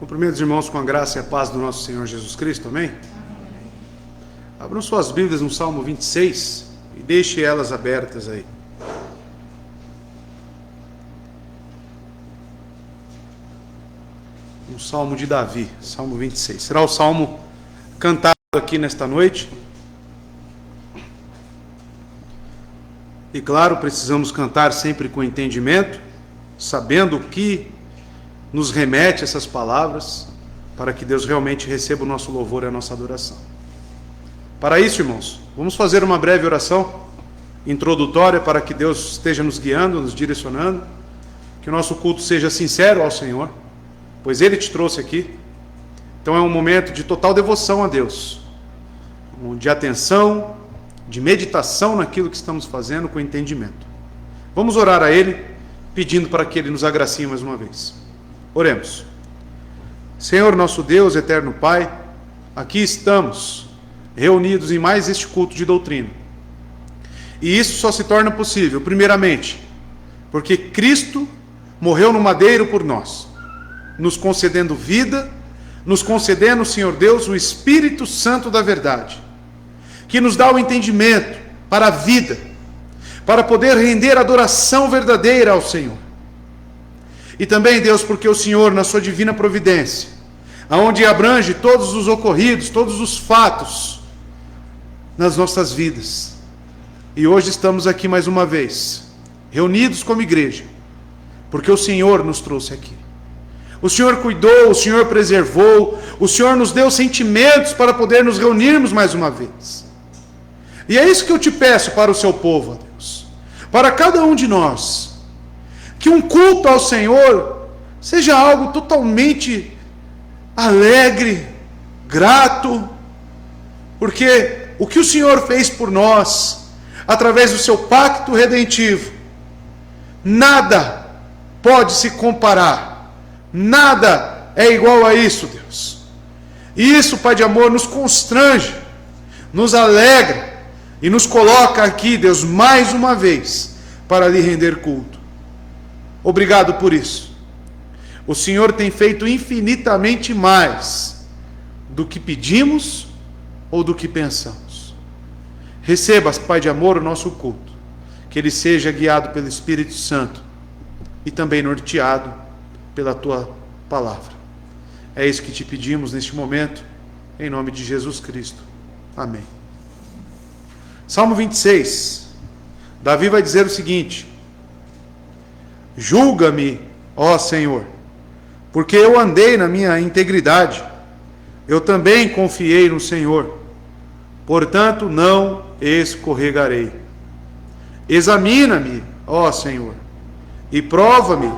Cumprimento os irmãos com a graça e a paz do nosso Senhor Jesus Cristo, amém? Abram suas Bíblias no Salmo 26 e deixe elas abertas aí. Um salmo de Davi, Salmo 26. Será o salmo cantado aqui nesta noite. E claro, precisamos cantar sempre com entendimento, sabendo o que nos remete essas palavras, para que Deus realmente receba o nosso louvor e a nossa adoração. Para isso, irmãos, vamos fazer uma breve oração introdutória para que Deus esteja nos guiando, nos direcionando, que o nosso culto seja sincero ao Senhor, pois Ele te trouxe aqui. Então é um momento de total devoção a Deus, de atenção, de meditação naquilo que estamos fazendo com entendimento. Vamos orar a Ele, pedindo para que Ele nos agracie mais uma vez. Oremos. Senhor nosso Deus, eterno Pai, aqui estamos, reunidos em mais este culto de doutrina. E isso só se torna possível, primeiramente, porque Cristo morreu no madeiro por nós, nos concedendo vida, nos concedendo, Senhor Deus, o Espírito Santo da verdade, que nos dá o entendimento para a vida, para poder render adoração verdadeira ao Senhor. E também, Deus, porque o Senhor, na sua divina providência, aonde abrange todos os ocorridos, todos os fatos nas nossas vidas. E hoje estamos aqui mais uma vez, reunidos como igreja, porque o Senhor nos trouxe aqui. O Senhor cuidou, o Senhor preservou, o Senhor nos deu sentimentos para poder nos reunirmos mais uma vez. E é isso que eu te peço para o seu povo, ó Deus, para cada um de nós, que um culto ao Senhor seja algo totalmente alegre, grato, porque o que o Senhor fez por nós, através do seu pacto redentivo, nada pode se comparar, nada é igual a isso, Deus. E isso, Pai de amor, nos constrange, nos alegra e nos coloca aqui, Deus, mais uma vez, para lhe render culto. Obrigado por isso. O Senhor tem feito infinitamente mais do que pedimos ou do que pensamos. Receba, Pai de amor, o nosso culto. Que ele seja guiado pelo Espírito Santo e também norteado pela tua palavra. É isso que te pedimos neste momento, em nome de Jesus Cristo. Amém. Salmo 26. Davi vai dizer o seguinte: julga-me, ó Senhor, porque eu andei na minha integridade, eu também confiei no Senhor, portanto não escorregarei. Examina-me, ó Senhor, e prova-me,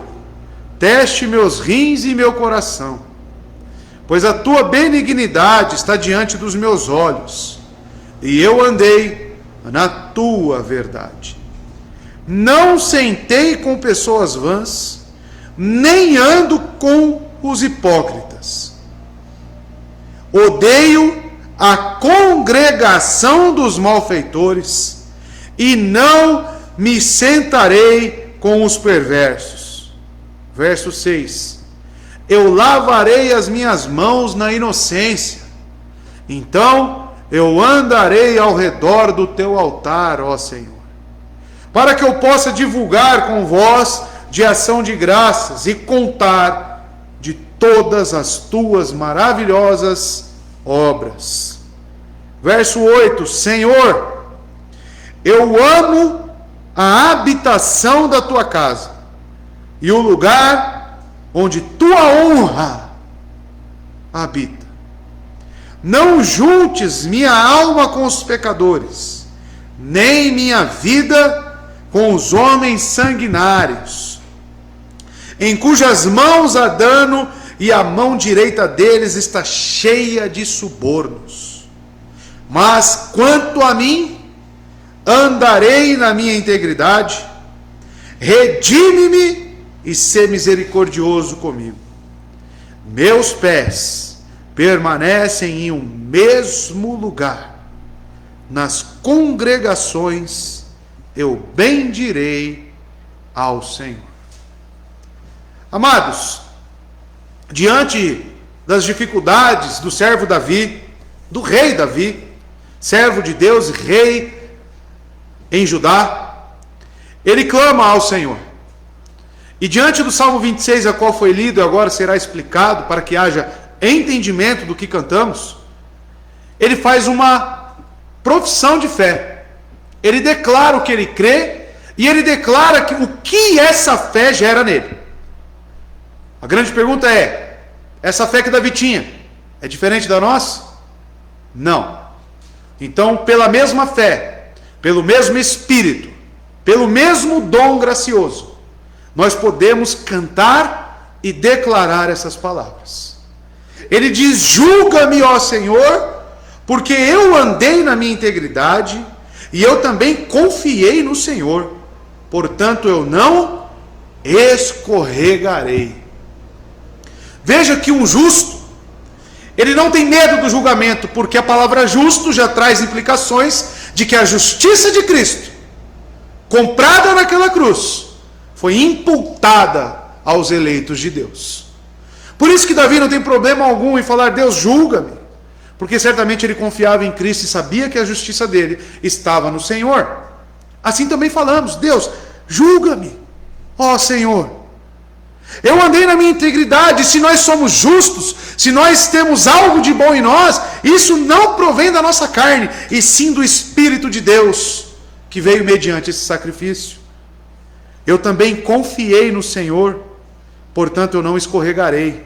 teste meus rins e meu coração, pois a tua benignidade está diante dos meus olhos, e eu andei na tua verdade. Não sentei com pessoas vãs, nem ando com os hipócritas. Odeio a congregação dos malfeitores, e não me sentarei com os perversos. Verso 6. Eu lavarei as minhas mãos na inocência, então eu andarei ao redor do teu altar, ó Senhor, para que eu possa divulgar com voz de ação de graças e contar de todas as tuas maravilhosas obras. Verso 8. Senhor, eu amo a habitação da tua casa e o lugar onde tua honra habita. Não juntes minha alma com os pecadores, nem minha vida com os homens sanguinários, em cujas mãos há dano e a mão direita deles está cheia de subornos. Mas quanto a mim, andarei na minha integridade, redime-me e sê misericordioso comigo. Meus pés permanecem em um mesmo lugar, nas congregações eu bendirei ao Senhor. Amados, diante das dificuldades do servo Davi, do rei Davi, servo de Deus, rei em Judá, ele clama ao Senhor. E diante do Salmo 26, a qual foi lido e agora será explicado para que haja entendimento do que cantamos, ele faz uma profissão de fé. Ele declara o que ele crê e ele declara o que essa fé gera nele. A grande pergunta é: essa fé que Davi tinha é diferente da nossa? Não. Então, pela mesma fé, pelo mesmo Espírito, pelo mesmo dom gracioso, nós podemos cantar e declarar essas palavras. Ele diz: julga-me, ó Senhor, porque eu andei na minha integridade e eu também confiei no Senhor, portanto eu não escorregarei. Veja que um justo, ele não tem medo do julgamento, porque a palavra justo já traz implicações de que a justiça de Cristo, comprada naquela cruz, foi imputada aos eleitos de Deus. Por isso que Davi não tem problema algum em falar: Deus, julga-me, porque certamente ele confiava em Cristo e sabia que a justiça dele estava no Senhor. Assim também falamos: Deus, julga-me, ó Senhor. Eu andei na minha integridade. Se nós somos justos, se nós temos algo de bom em nós, isso não provém da nossa carne, e sim do Espírito de Deus, que veio mediante esse sacrifício. Eu também confiei no Senhor, portanto eu não escorregarei.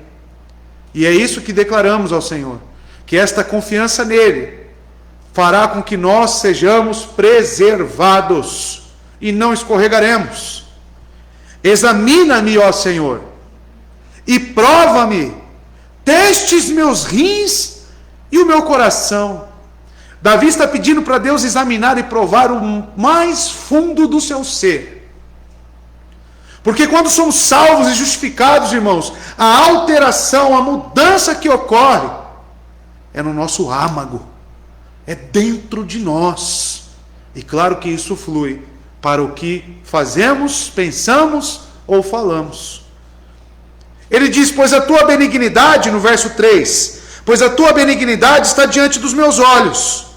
E é isso que declaramos ao Senhor, que esta confiança nele fará com que nós sejamos preservados e não escorregaremos. Examina-me, ó Senhor, e prova-me, testes meus rins e o meu coração. Davi está pedindo para Deus examinar e provar o mais fundo do seu ser. Porque quando somos salvos e justificados, irmãos, a alteração, a mudança que ocorre é no nosso âmago, é dentro de nós. E claro que isso flui para o que fazemos, pensamos ou falamos. Ele diz: pois a tua benignidade, no verso 3, pois a tua benignidade está diante dos meus olhos,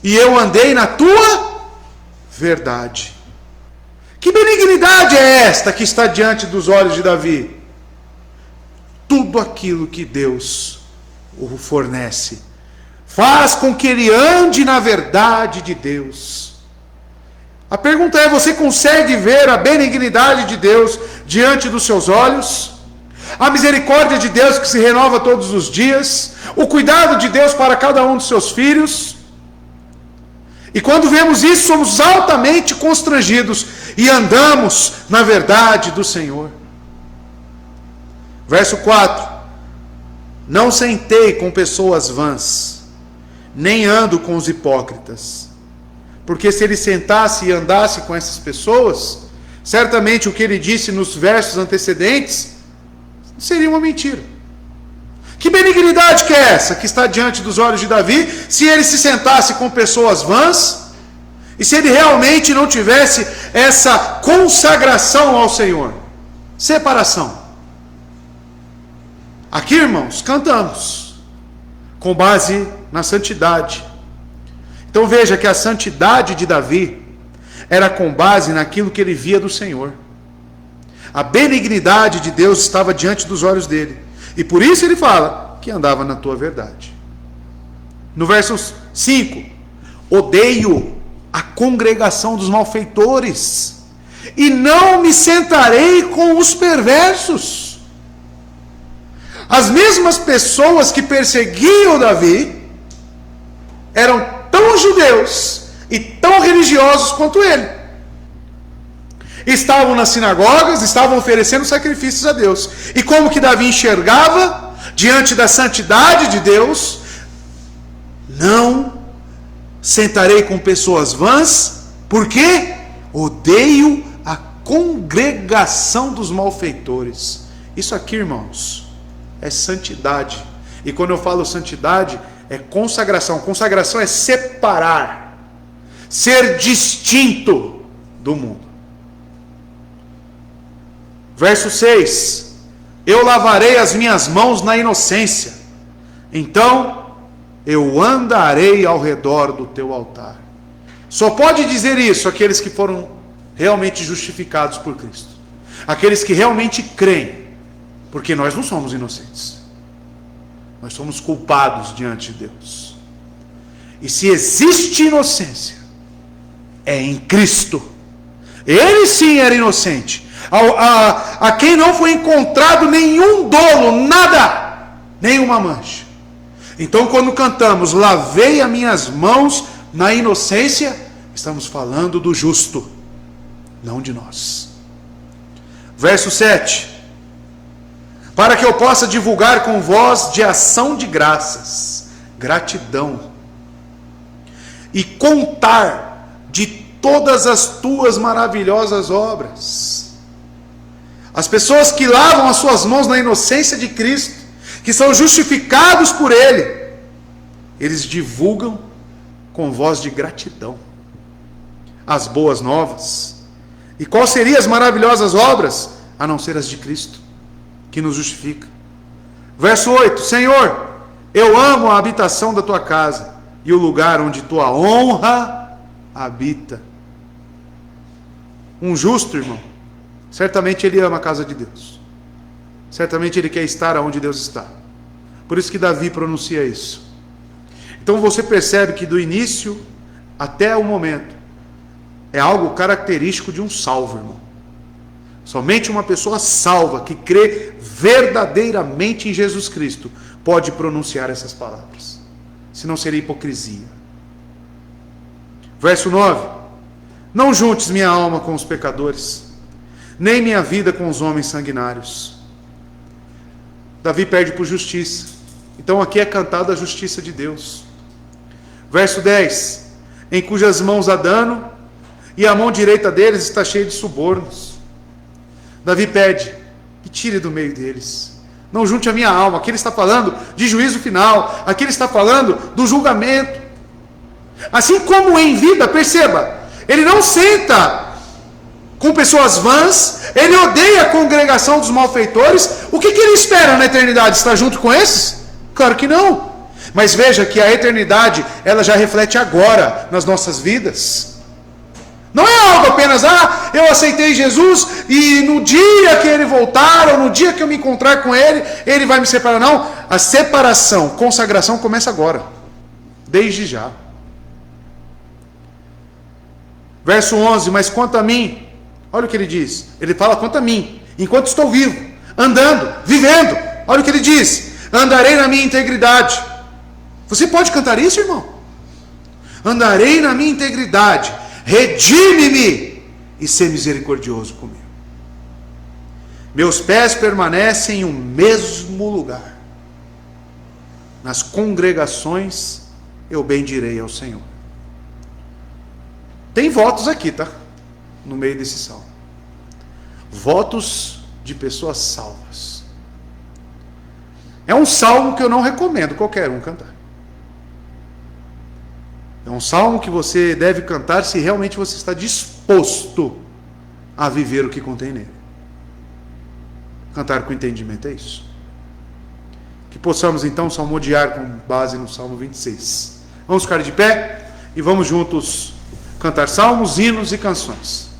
e eu andei na tua verdade. Que benignidade é esta que está diante dos olhos de Davi? Tudo aquilo que Deus o fornece faz com que ele ande na verdade de Deus. A pergunta é: você consegue ver a benignidade de Deus diante dos seus olhos? A misericórdia de Deus que se renova todos os dias? O cuidado de Deus para cada um dos seus filhos? E quando vemos isso, somos altamente constrangidos e andamos na verdade do Senhor. Verso 4: não sentei com pessoas vãs, nem ando com os hipócritas. Porque se ele sentasse e andasse com essas pessoas, certamente o que ele disse nos versos antecedentes seria uma mentira. Que benignidade que é essa que está diante dos olhos de Davi, se ele se sentasse com pessoas vãs, e se ele realmente não tivesse essa consagração ao Senhor? Separação. Aqui, irmãos, cantamos com base na santidade. Então veja que a santidade de Davi era com base naquilo que ele via do Senhor. A benignidade de Deus estava diante dos olhos dele. E por isso ele fala que andava na tua verdade. No verso 5: odeio a congregação dos malfeitores, e não me sentarei com os perversos. As mesmas pessoas que perseguiam Davi eram tão judeus e tão religiosos quanto ele. Estavam nas sinagogas, estavam oferecendo sacrifícios a Deus. E como que Davi enxergava diante da santidade de Deus? Não sentarei com pessoas vãs, porque odeio a congregação dos malfeitores. Isso aqui, irmãos, é santidade. E quando eu falo santidade, é consagração. Consagração é separar, ser distinto do mundo. Verso 6: eu lavarei as minhas mãos na inocência, então eu andarei ao redor do teu altar. Só pode dizer isso aqueles que foram realmente justificados por Cristo, aqueles que realmente creem, porque nós não somos inocentes, nós somos culpados diante de Deus. E se existe inocência, é em Cristo. Ele sim era inocente, a quem não foi encontrado nenhum dolo, nada, nenhuma mancha. Então quando cantamos, lavei as minhas mãos na inocência, estamos falando do justo, não de nós. Verso 7. Para que eu possa divulgar com voz de ação de graças, gratidão, e contar de todas as tuas maravilhosas obras. As pessoas que lavam as suas mãos na inocência de Cristo, que são justificados por Ele, eles divulgam com voz de gratidão as boas novas. E quais seriam as maravilhosas obras? A não ser as de Cristo, que nos justifica. Verso 8. Senhor, eu amo a habitação da tua casa e o lugar onde tua honra habita. Um justo, irmão, certamente ele ama a casa de Deus. Certamente ele quer estar onde Deus está. Por isso que Davi pronuncia isso. Então você percebe que do início até o momento é algo característico de um salvo, irmão. Somente uma pessoa salva, que crê verdadeiramente em Jesus Cristo, pode pronunciar essas palavras. Senão seria hipocrisia. Verso 9. Não juntes minha alma com os pecadores, nem minha vida com os homens sanguinários. Davi pede por justiça. Então aqui é cantada a justiça de Deus. Verso 10. Em cujas mãos há dano, e a mão direita deles está cheia de subornos. Davi pede que tire do meio deles. Não junte a minha alma. Aqui ele está falando de juízo final. Aqui ele está falando do julgamento. Assim como em vida, perceba, ele não senta com pessoas vãs, ele odeia a congregação dos malfeitores. O que ele espera na eternidade? Estar junto com esses? Claro que não. Mas veja que a eternidade, ela já reflete agora nas nossas vidas. Não é algo apenas, eu aceitei Jesus e no dia que ele voltar, ou no dia que eu me encontrar com ele, ele vai me separar. Não, a separação, consagração começa agora, desde já. Verso 11, mas quanto a mim, olha o que ele diz, ele fala quanto a mim, enquanto estou vivo, andando, vivendo, olha o que ele diz, andarei na minha integridade. Você pode cantar isso, irmão? Andarei na minha integridade, redime-me e sê misericordioso comigo. Meus pés permanecem no mesmo lugar. Nas congregações eu bendirei ao Senhor. Tem votos aqui, tá? No meio desse salmo. Votos de pessoas salvas. É um salmo que eu não recomendo qualquer um cantar. É um salmo que você deve cantar se realmente você está disposto a viver o que contém nele. Cantar com entendimento é isso. Que possamos então salmodiar com base no Salmo 26. Vamos ficar de pé e vamos juntos cantar salmos, hinos e canções.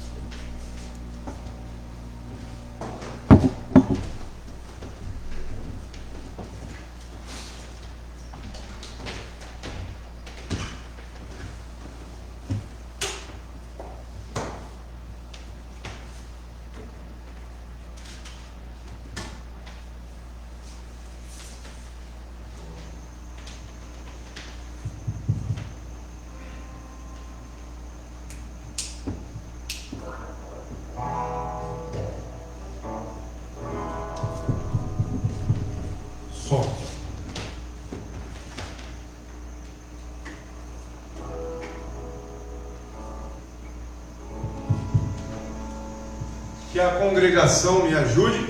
Que a congregação me ajude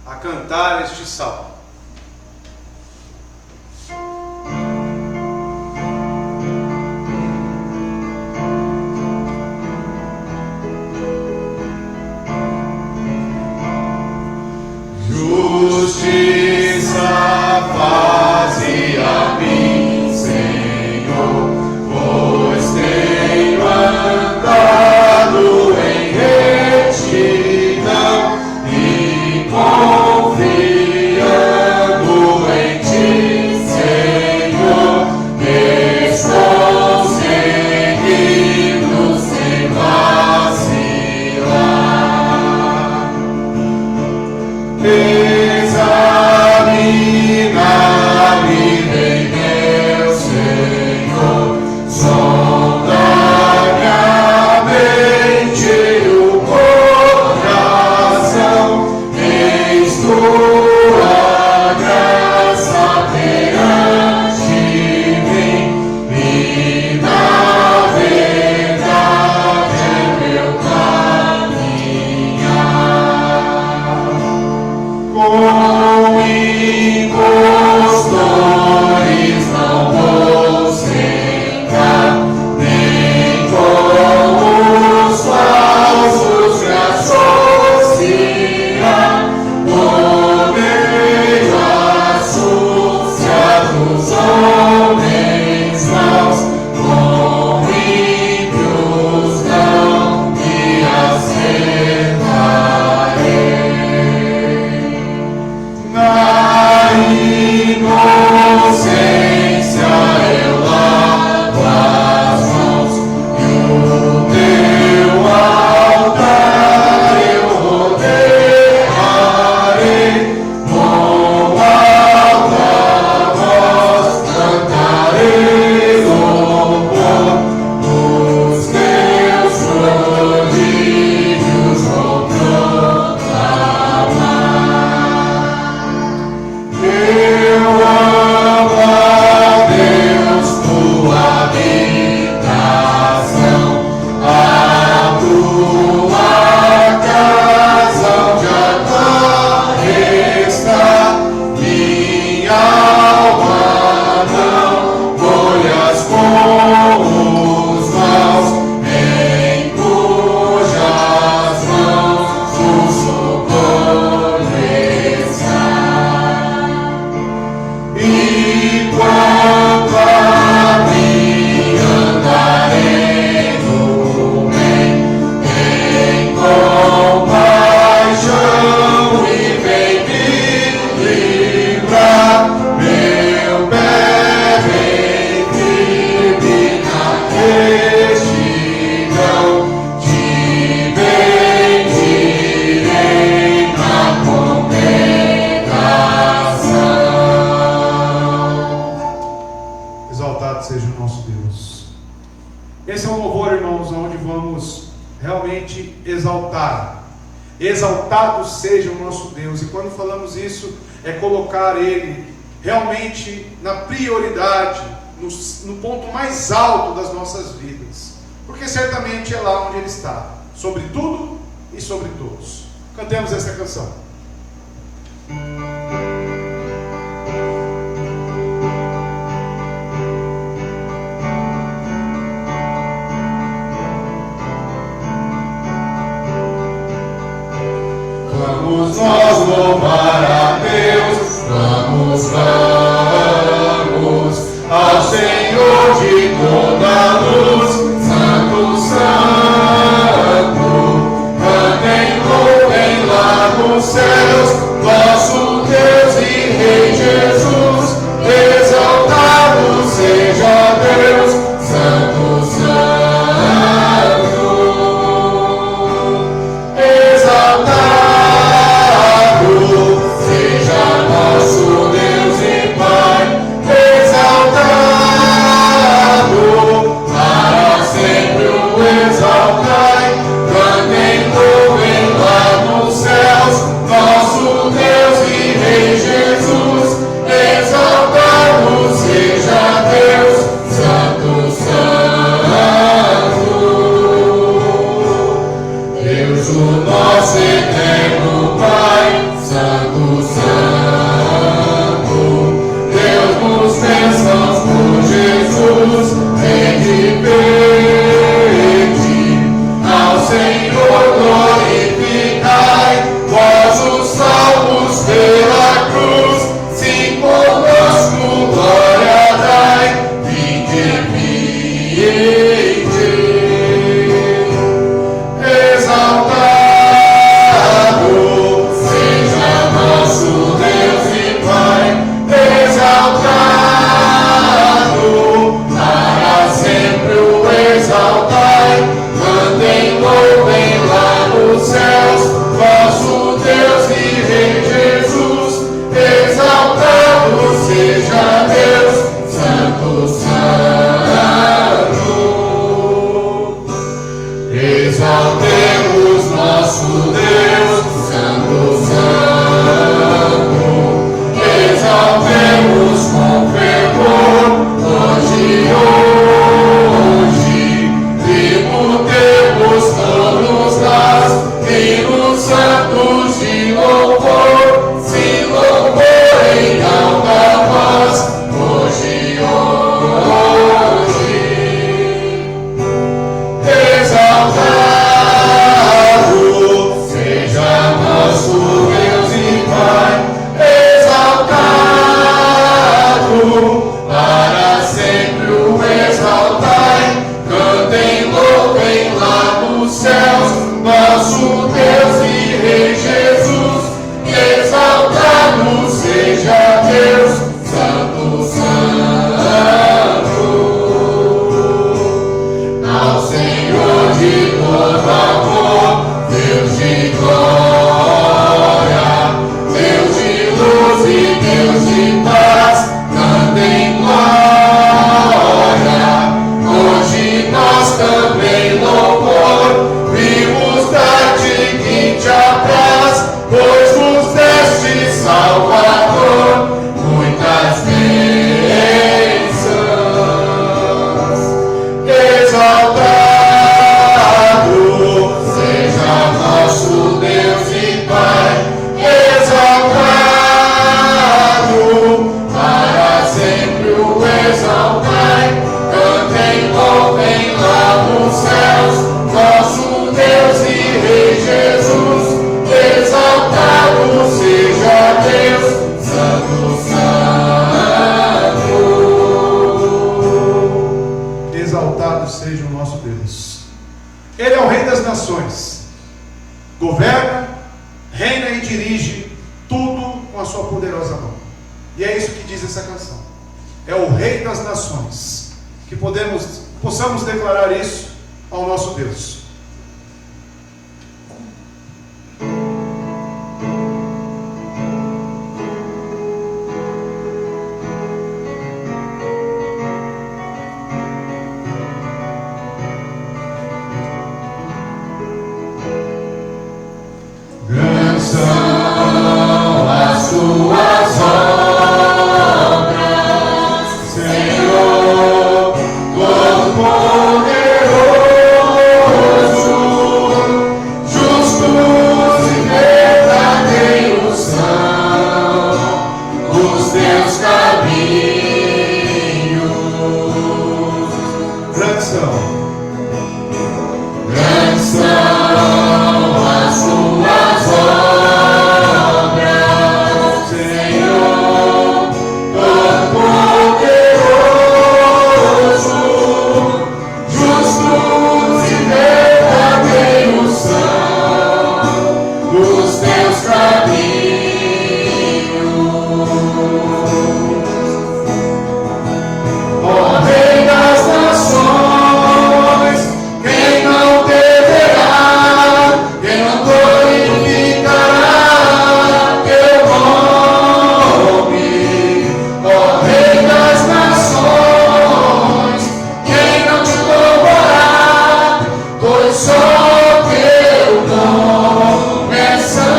a cantar este salmo. Justiça, paz e Deus. Esse é um louvor, irmãos, onde vamos realmente exaltar. Exaltado seja o nosso Deus. E quando falamos isso, é colocar Ele realmente na prioridade, no ponto mais alto das nossas vidas. Porque certamente é lá onde Ele está, sobre tudo e sobre todos. Cantemos esta canção. Vamos nós louvar a Deus, vamos ao Senhor de toda a luz, Santo, Santo, cantem, louvem lá nos céus, nosso Deus e Rei Jesus, exaltado seja Deus, Santo, Santo, exaltado seja nosso Deus e Pai, exaltado, para sempre o exaltai, cantem, louvem lá nos céus, nosso Deus e Rei Jesus, exaltado seja Deus, Santo, Santo, Deus o nosso eterno Pai, Santo, Santo, Deus nos bênçãos por Jesus, rende, ao Senhor glorificai, vós os salvos pela cruz, sim conosco glória dai, vinde, exaltado seja nosso Deus e Pai, exaltado, para sempre o exaltai, cantem, louvem lá nos céus, vosso Deus e Rei Jesus, exaltado seja Deus, Santo, Santo, exaltemos nosso Deus, Santo, Santo, exaltemos com fervor, hoje, tributemos todos nós, hinos santos de louvor, se louvor em alta voz, hoje, exaltado seja nosso Deus e Pai, exaltado, para sempre o exaltai, cantem, louvem lá nos céus, nosso Deus e Rei Jesus, exaltado seja Deus, Santo, Santo, ao Senhor de todo amor, Deus de glória, Deus de luz e Deus de paz, cantem glória, hoje nós também louvor, vimos dar-te quem te apraz, pois nos deste Salvador, muitas bênçãos, exaltado seja nosso Deus e Pai, exaltado, para sempre o exaltai, cantem, louvem lá nos céus, nosso Deus e Rei Jesus, exaltado seja Deus, Santo, Santo, Exaltado seja o nosso Deus. Ele é o Rei das nações. Governa, reina e dirige tudo com a sua poderosa mão. E é isso que diz essa canção. É o Rei das nações. Que possamos declarar isso ao nosso Deus. oração. Grandes são as tuas obras, Senhor, Todo-Poderoso, justos e verdadeiros são os teus caminhos. Ó Rei das nações, quem não deverá, quem não glorificará teu nome? Ó Rei das nações, quem não te louvará, pois só teu nome é santo.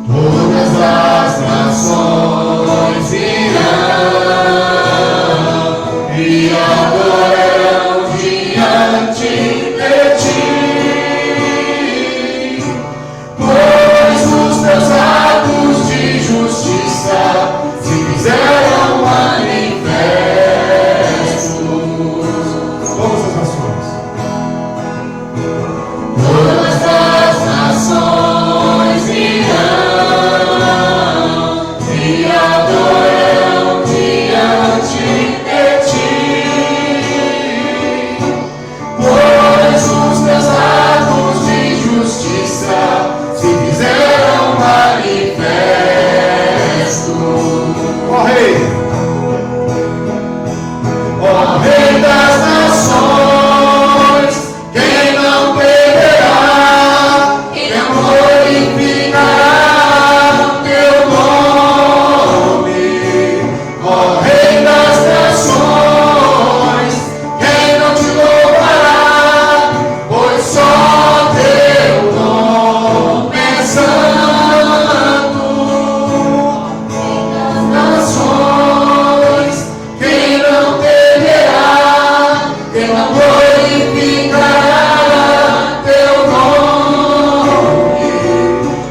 Todas as nações irão e adorarão diante de ti, pois os teus atos de justiça se fizeram manifestos. Todas as nações. Todas as nações irão e adorarão diante de ti, pois os teus atos de justiça se fizeram manifestos. Ó Rei! Ó Rei das nações, quem não temerá, quem não glorificará teu nome? Ó Rei das nações, quem não te louvará, pois só teu nome é santo. Nações, quem não temerá, quem não glorificará teu nome?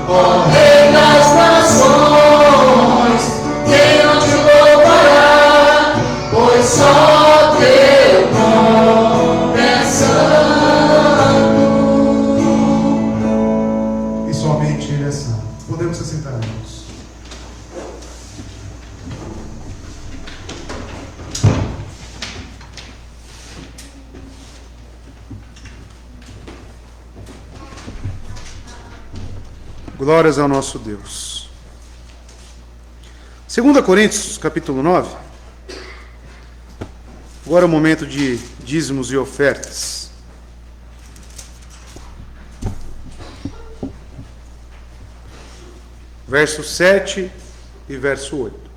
Ó Rei das nações, quem não te louvará, pois só teu nome é santo. E somente Ele é santo. Podemos se sentar, irmãos. Glórias ao nosso Deus. 2 Coríntios, capítulo 9. Agora é o momento de dízimos e ofertas. Verso 7 e verso 8.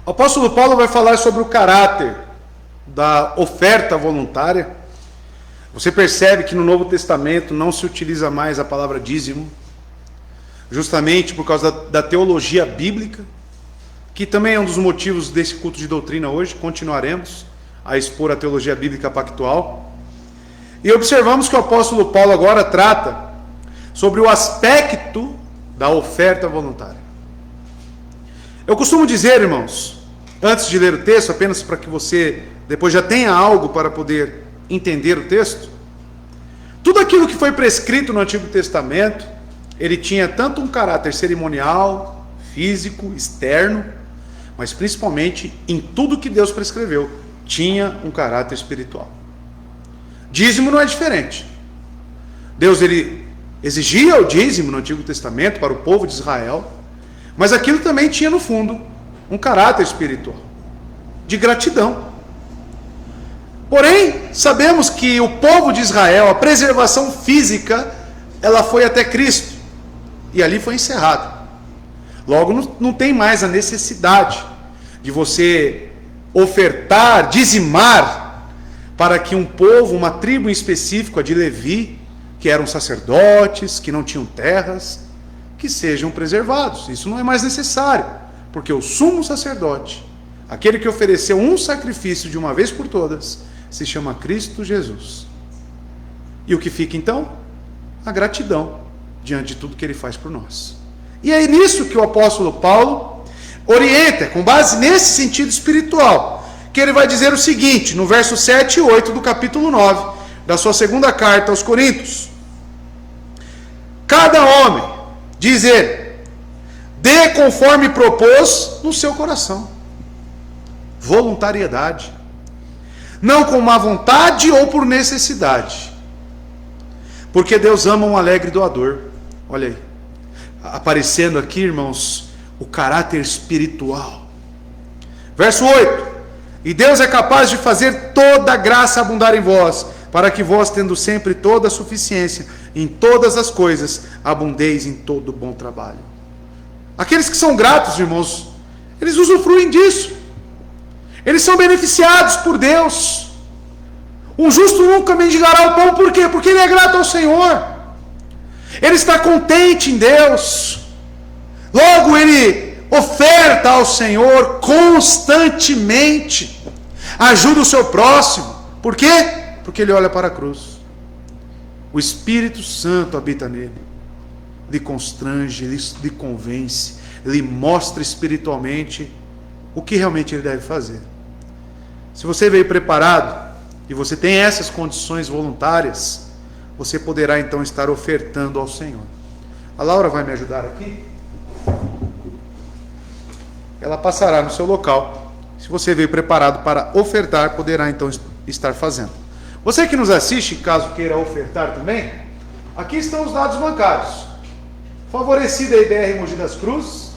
O apóstolo Paulo vai falar sobre o caráter da oferta voluntária. Você percebe que no Novo Testamento não se utiliza mais a palavra dízimo, justamente por causa da teologia bíblica, que também é um dos motivos desse culto de doutrina hoje. Continuaremos a expor a teologia bíblica pactual. E observamos que o apóstolo Paulo agora trata sobre o aspecto da oferta voluntária. Eu costumo dizer, irmãos, antes de ler o texto, apenas para que você depois já tenha algo para poder entender o texto, tudo aquilo que foi prescrito no Antigo Testamento, ele tinha tanto um caráter cerimonial, físico, externo, mas principalmente em tudo que Deus prescreveu, tinha um caráter espiritual. Dízimo não é diferente. Deus ele exigia o dízimo no Antigo Testamento para o povo de Israel, mas aquilo também tinha no fundo um caráter espiritual, de gratidão. Porém, sabemos que o povo de Israel, a preservação física, ela foi até Cristo, e ali foi encerrada. Logo, não tem mais a necessidade de você ofertar, dizimar, para que um povo, uma tribo em específico, a de Levi, que eram sacerdotes, que não tinham terras, que sejam preservados. Isso não é mais necessário, porque o sumo sacerdote, aquele que ofereceu um sacrifício de uma vez por todas, se chama Cristo Jesus. E o que fica então? A gratidão diante de tudo que Ele faz por nós. E é nisso que o apóstolo Paulo orienta, com base nesse sentido espiritual, que ele vai dizer o seguinte, no verso 7 e 8 do capítulo 9, da sua segunda carta aos Coríntios. Cada homem, diz ele, dê conforme propôs no seu coração. Voluntariedade. Não com má vontade ou por necessidade. Porque Deus ama um alegre doador. Olha aí. Aparecendo aqui, irmãos, o caráter espiritual. Verso 8. E Deus é capaz de fazer toda a graça abundar em vós, para que vós, tendo sempre toda a suficiência em todas as coisas, abundeis em todo bom trabalho. Aqueles que são gratos, irmãos, eles usufruem disso. Eles são beneficiados por Deus. Um justo nunca mendigará o pão, por quê? Porque ele é grato ao Senhor. Ele está contente em Deus. Logo ele oferta ao Senhor constantemente. Ajuda o seu próximo. Por quê? Porque ele olha para a cruz. O Espírito Santo habita nele. Lhe constrange, lhe convence, lhe mostra espiritualmente o que realmente ele deve fazer. Se você veio preparado e você tem essas condições voluntárias, você poderá então estar ofertando ao Senhor. A Laura vai me ajudar aqui. Ela passará no seu local. Se você veio preparado para ofertar, poderá então estar fazendo. Você que nos assiste, caso queira ofertar também, aqui estão os dados bancários. Favorecida a IBR Mogi das Cruzes,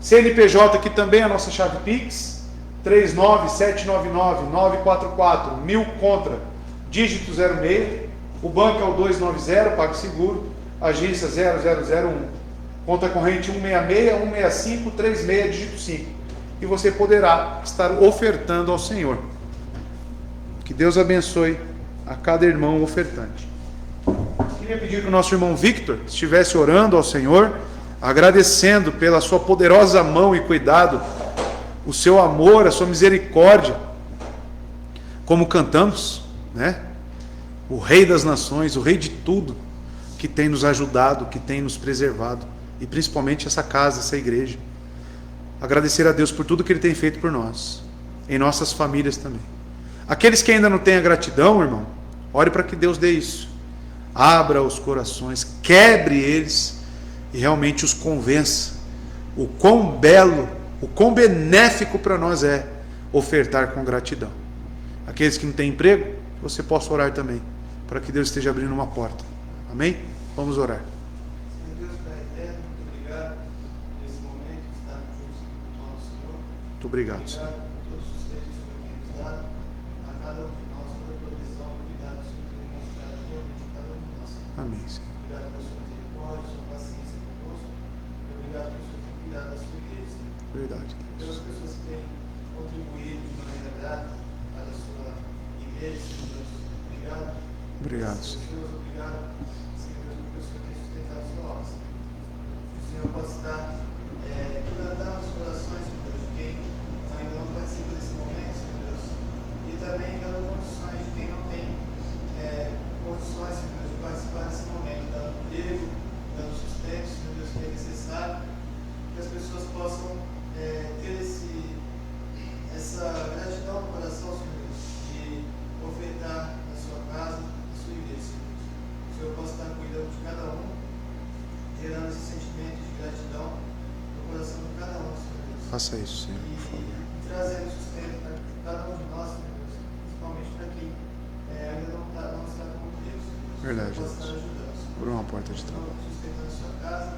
CNPJ, que também é a nossa chave Pix, 39799-944, 1000 contra, dígito 06, o banco é o 290, PagSeguro, agência 0001, conta corrente 166-165-36, dígito 5. E você poderá estar ofertando ao Senhor. Que Deus abençoe a cada irmão ofertante. Queria pedir que o nosso irmão Victor estivesse orando ao Senhor, agradecendo pela sua poderosa mão e cuidado, o seu amor, a sua misericórdia, como cantamos, né? O Rei das Nações, o Rei de tudo, que tem nos ajudado, que tem nos preservado, e principalmente essa casa, essa igreja. Agradecer a Deus por tudo que Ele tem feito por nós, em nossas famílias também. Aqueles que ainda não têm a gratidão, irmão, ore para que Deus dê isso. Abra os corações, quebre eles e realmente os convença o quão belo, o quão benéfico para nós é ofertar com gratidão. Aqueles que não têm emprego, você possa orar também, para que Deus esteja abrindo uma porta. Amém? Vamos orar. Senhor Deus, Pai eterno, muito obrigado por esse momento que está juntos com o Senhor. Muito obrigado, Senhor. Obrigado por todos os textos que o Senhor tem nos dado, a cada um de nós, toda a proteção, cuidado que o Senhor tem demonstrado realmente a cada um de nós. Amém, Senhor. Obrigado pela sua misericórdia, sua paciência conosco. E obrigado por Senhor ter cuidado da sua igreja, Senhor. Verdade, Deus. Pelas pessoas que têm contribuído de maneira grata para a sua igreja, Senhor Deus. Obrigado. Obrigado, Senhor. Deus, obrigado, Senhor Deus, porque o Senhor tem sustentado a sua obra. Que o Senhor possa estar quebrantando os corações, Senhor Deus, de quem ainda não participa desse momento, Senhor Deus. E também dando condições de quem não tem condições, Senhor Deus, de participar desse momento, dando emprego, dando sustento, Senhor Deus, que é necessário, que as pessoas possam ter essa gratidão no coração, Senhor Deus, de ofertar na sua casa, na sua igreja, Senhor Deus. Que o Senhor possa estar cuidando de cada um, gerando esse sentimento de gratidão no coração de cada um, Senhor Deus. Faça isso, Senhor, por favor. E trazendo sustento para cada um de nós, Senhor Deus, principalmente para quem ainda não está com Deus, Senhor Deus. Verdade, Que o Senhor possa Deus. estar ajudando, Senhor. Por uma porta de Então, trabalho. sustentando a sua casa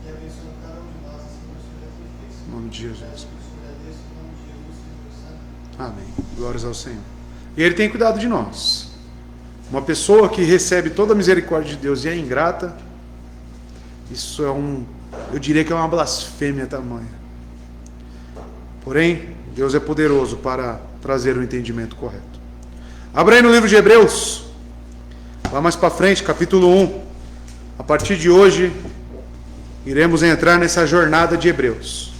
e abençoando cada um de nós, assim como o Senhor já tem feito. Em nome de Jesus. Agradeço em nome de Jesus, Senhor Santo. Amém. Glórias ao Senhor. E Ele tem cuidado de nós. Uma pessoa que recebe toda a misericórdia de Deus e é ingrata, isso eu diria que é uma blasfêmia tamanha. Porém, Deus é poderoso para trazer o entendimento correto. Abra aí no livro de Hebreus, lá mais para frente, capítulo 1. A partir de hoje, iremos entrar nessa jornada de Hebreus.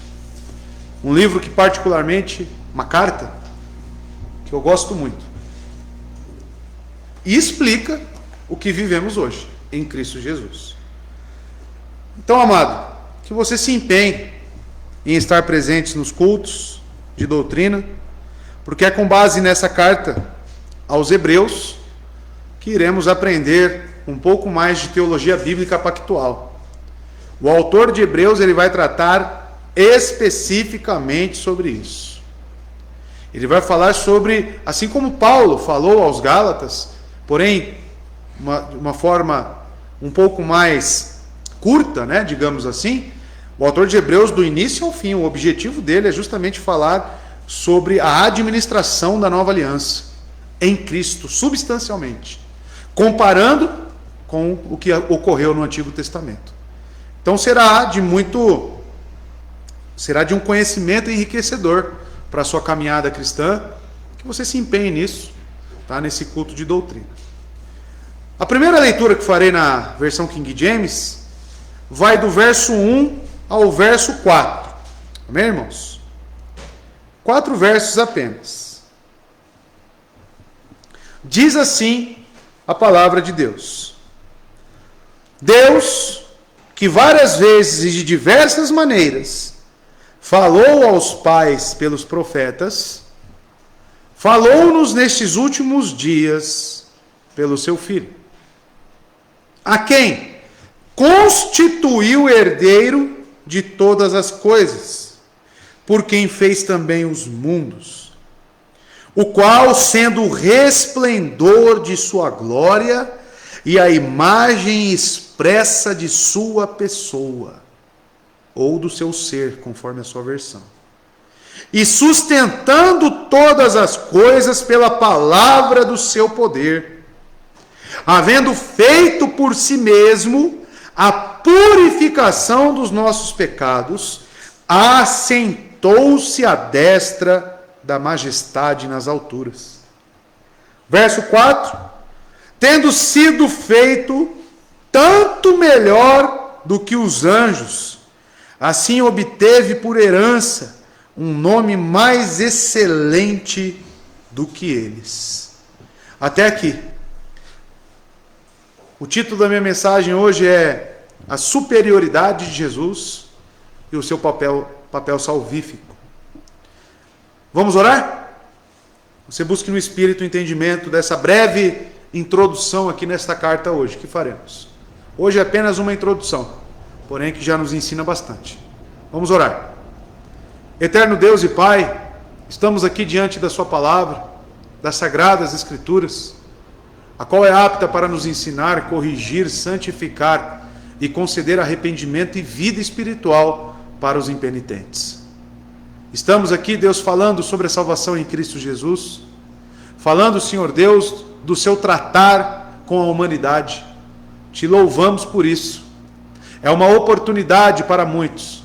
Um livro que particularmente, uma carta, que eu gosto muito. e explica o que vivemos hoje em Cristo Jesus. Então, amado, que você se empenhe em estar presentes nos cultos de doutrina, porque é com base nessa carta aos Hebreus que iremos aprender um pouco mais de teologia bíblica pactual. O autor de Hebreus ele vai tratar especificamente sobre isso. Ele vai falar sobre, assim como Paulo falou aos Gálatas, porém, de uma forma um pouco mais curta, né, digamos assim, o autor de Hebreus, do início ao fim, o objetivo dele é justamente falar sobre a administração da nova aliança em Cristo, substancialmente, comparando com o que ocorreu no Antigo Testamento. Então será de um conhecimento enriquecedor para a sua caminhada cristã, que você se empenhe nisso, tá? Nesse culto de doutrina. A primeira leitura que farei na versão King James vai do verso 1 ao verso 4. Amém, irmãos? 4 versos apenas. Diz assim a palavra de Deus. Deus, que várias vezes e de diversas maneiras falou aos pais pelos profetas, falou-nos nestes últimos dias pelo seu Filho, a quem constituiu herdeiro de todas as coisas, por quem fez também os mundos, o qual, sendo o resplendor de sua glória e a imagem expressa de sua pessoa, ou do seu ser, conforme a sua versão, e sustentando todas as coisas pela palavra do seu poder, havendo feito por si mesmo a purificação dos nossos pecados, assentou-se à destra da majestade nas alturas. Verso 4: tendo sido feito tanto melhor do que os anjos, assim obteve por herança um nome mais excelente do que eles. Até aqui. O título da minha mensagem hoje é A Superioridade de Jesus e o seu papel salvífico. Vamos orar? Você busque no Espírito o entendimento dessa breve introdução aqui nesta carta hoje. Que faremos? Hoje é apenas uma introdução, porém que já nos ensina bastante. Vamos orar. Eterno Deus e Pai, estamos aqui diante da sua palavra, das sagradas Escrituras, a qual é apta para nos ensinar, corrigir, santificar e conceder arrependimento e vida espiritual para os impenitentes. Estamos aqui, Deus, falando sobre a salvação em Cristo Jesus, falando, Senhor Deus, do seu tratar com a humanidade. Te louvamos por isso. É uma oportunidade para muitos.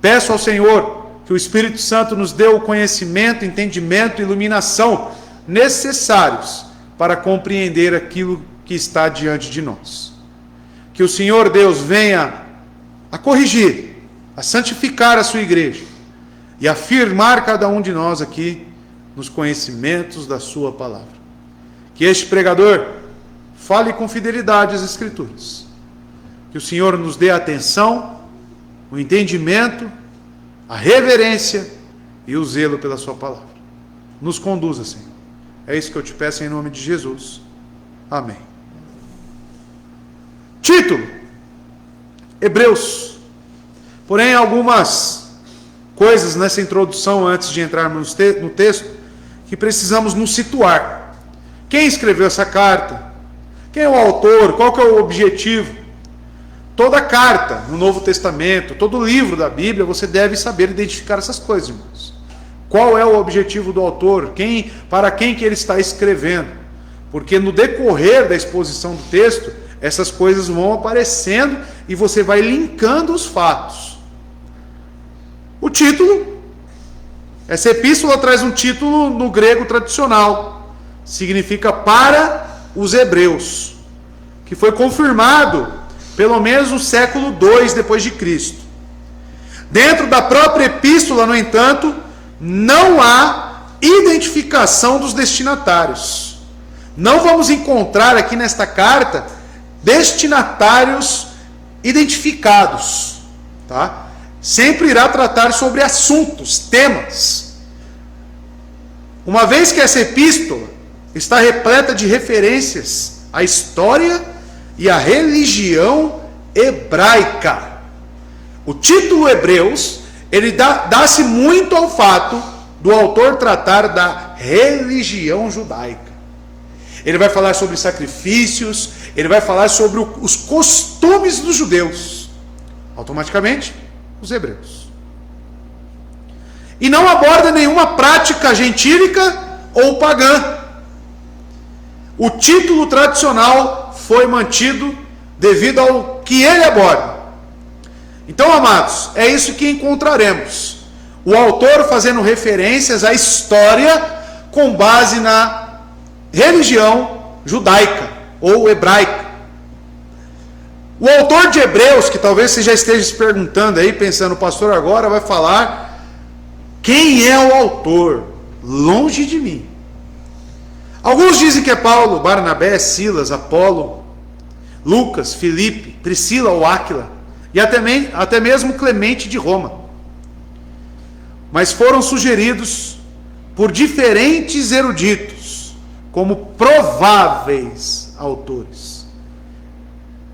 Peço ao Senhor que o Espírito Santo nos dê o conhecimento, entendimento e iluminação necessários para compreender aquilo que está diante de nós. Que o Senhor Deus venha a corrigir, a santificar a sua igreja e afirmar cada um de nós aqui nos conhecimentos da sua palavra. Que este pregador fale com fidelidade as Escrituras. Que o Senhor nos dê a atenção, o entendimento, a reverência e o zelo pela sua palavra. Nos conduza, Senhor. É isso que eu te peço em nome de Jesus. Amém. Título: Hebreus. Porém, algumas coisas nessa introdução, antes de entrarmos no texto, que precisamos nos situar. Quem escreveu essa carta? Quem é o autor? Qual que é o objetivo? Toda carta no Novo Testamento, todo livro da Bíblia, você deve saber identificar essas coisas, irmãos. Qual é o objetivo do autor? Para quem que ele está escrevendo? Porque no decorrer da exposição do texto, essas coisas vão aparecendo e você vai linkando os fatos. O título, essa epístola traz um título no grego tradicional. Significa para os hebreus, que foi confirmado pelo menos no século II depois de Cristo. Dentro da própria epístola, no entanto, não há identificação dos destinatários. não vamos encontrar aqui nesta carta destinatários identificados, tá? Sempre irá tratar sobre assuntos, temas. Uma vez que essa epístola está repleta de referências à história e à religião hebraica. O título Hebreus, ele dá-se muito ao fato do autor tratar da religião judaica. Ele vai falar sobre sacrifícios, ele vai falar sobre os costumes dos judeus. Automaticamente, os hebreus. E não aborda nenhuma prática gentílica ou pagã. O título tradicional foi mantido devido ao que ele aborda. Então, amados, é isso que encontraremos. O autor fazendo referências à história com base na religião judaica ou hebraica. O autor de Hebreus, que talvez você já esteja se perguntando aí, pensando, o pastor agora vai falar quem é o autor. Longe de mim. Alguns dizem que é Paulo, Barnabé, Silas, Apolo, Lucas, Filipe, Priscila ou Áquila, e até mesmo Clemente de Roma. Mas foram sugeridos por diferentes eruditos como prováveis autores.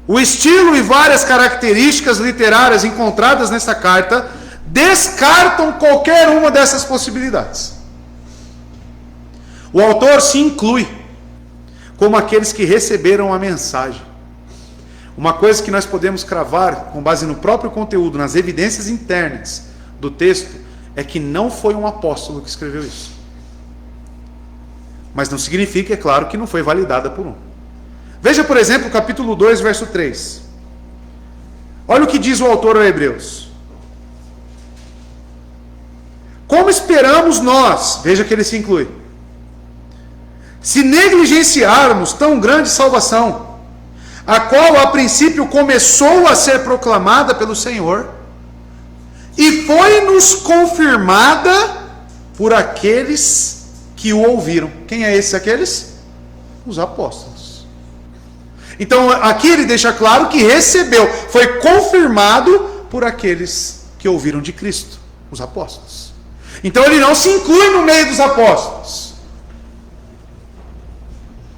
O estilo e várias características literárias encontradas nesta carta descartam qualquer uma dessas possibilidades. O autor se inclui como aqueles que receberam a mensagem. Uma coisa que nós podemos cravar com base no próprio conteúdo, nas evidências internas do texto, é que não foi um apóstolo que escreveu isso. Mas não significa, é claro, que não foi validada por um. Veja, por exemplo, o capítulo 2, verso 3. Olha o que diz o autor aos Hebreus. Como esperamos nós, veja que ele se inclui, se negligenciarmos tão grande salvação, a qual a princípio começou a ser proclamada pelo Senhor, e foi-nos confirmada por aqueles que o ouviram. Quem é esses aqueles? Os apóstolos. Então aqui ele deixa claro que recebeu, foi confirmado por aqueles que ouviram de Cristo, os apóstolos. Então ele não se inclui no meio dos apóstolos.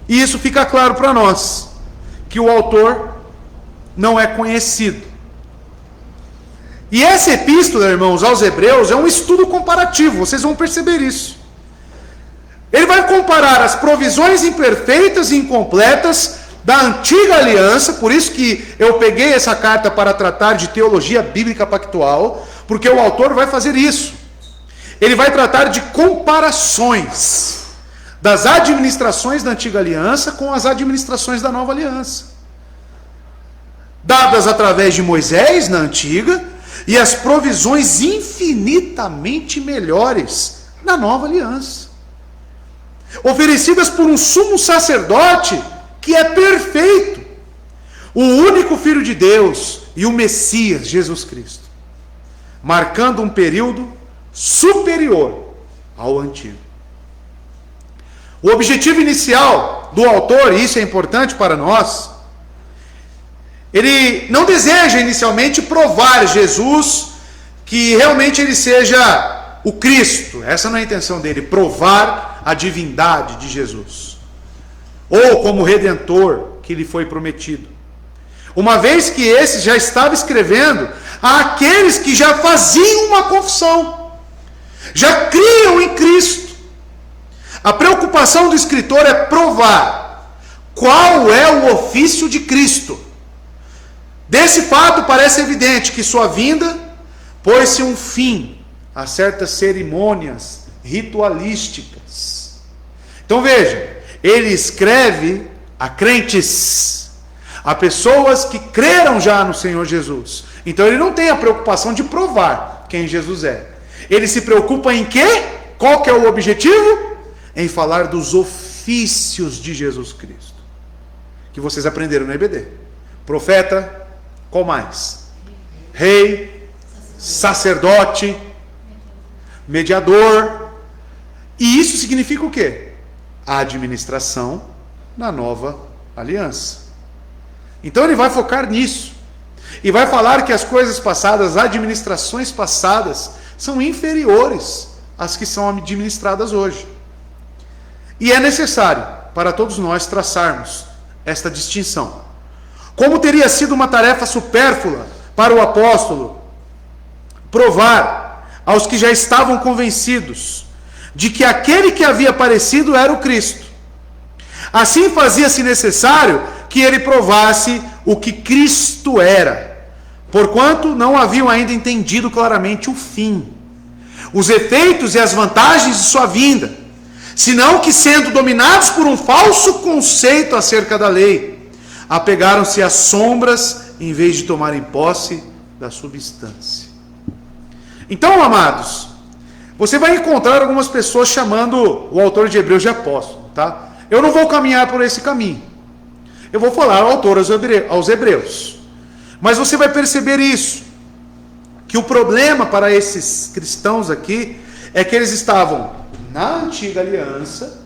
E isso fica claro para nós, que o autor não é conhecido. E essa epístola, irmãos, aos Hebreus, é um estudo comparativo, vocês vão perceber isso. Ele vai comparar as provisões imperfeitas e incompletas da antiga aliança, por isso que eu peguei essa carta para tratar de teologia bíblica pactual, porque o autor vai fazer isso. Ele vai tratar de comparações das administrações da antiga aliança com as administrações da nova aliança, dadas através de Moisés na antiga, e as provisões infinitamente melhores na nova aliança, oferecidas por um sumo sacerdote que é perfeito, o único Filho de Deus e o Messias, Jesus Cristo, marcando um período superior ao antigo. O objetivo inicial do autor, e isso é importante para nós, ele não deseja inicialmente provar Jesus que realmente ele seja o Cristo. Essa não é a intenção dele, provar a divindade de Jesus, ou como Redentor que lhe foi prometido. Uma vez que esse já estava escrevendo àqueles que já faziam uma confissão, já criam em Cristo. A preocupação do escritor é provar qual é o ofício de Cristo. Desse fato parece evidente que sua vinda pôs-se um fim a certas cerimônias ritualísticas. Então veja, ele escreve a crentes, a pessoas que creram já no Senhor Jesus. Então ele não tem a preocupação de provar quem Jesus é. Ele se preocupa em quê? Qual que é o objetivo? Em falar dos ofícios de Jesus Cristo, que vocês aprenderam no EBD. Profeta, qual mais? Rei, sacerdote, mediador. E isso significa o quê? A administração na nova aliança. Então ele vai focar nisso. E vai falar que as coisas passadas, as administrações passadas, são inferiores às que são administradas hoje. E é necessário para todos nós traçarmos esta distinção. Como teria sido uma tarefa supérflua para o apóstolo provar aos que já estavam convencidos de que aquele que havia aparecido era o Cristo. Assim fazia-se necessário que ele provasse o que Cristo era, porquanto não haviam ainda entendido claramente o fim, os efeitos e as vantagens de sua vinda, senão que, sendo dominados por um falso conceito acerca da lei, apegaram-se às sombras em vez de tomarem posse da substância. Então, amados, você vai encontrar algumas pessoas chamando o autor de Hebreus de apóstolo, tá? Eu não vou caminhar por esse caminho. Eu vou falar ao autor aos Hebreus. Mas você vai perceber isso, que o problema para esses cristãos aqui é que eles estavam na antiga aliança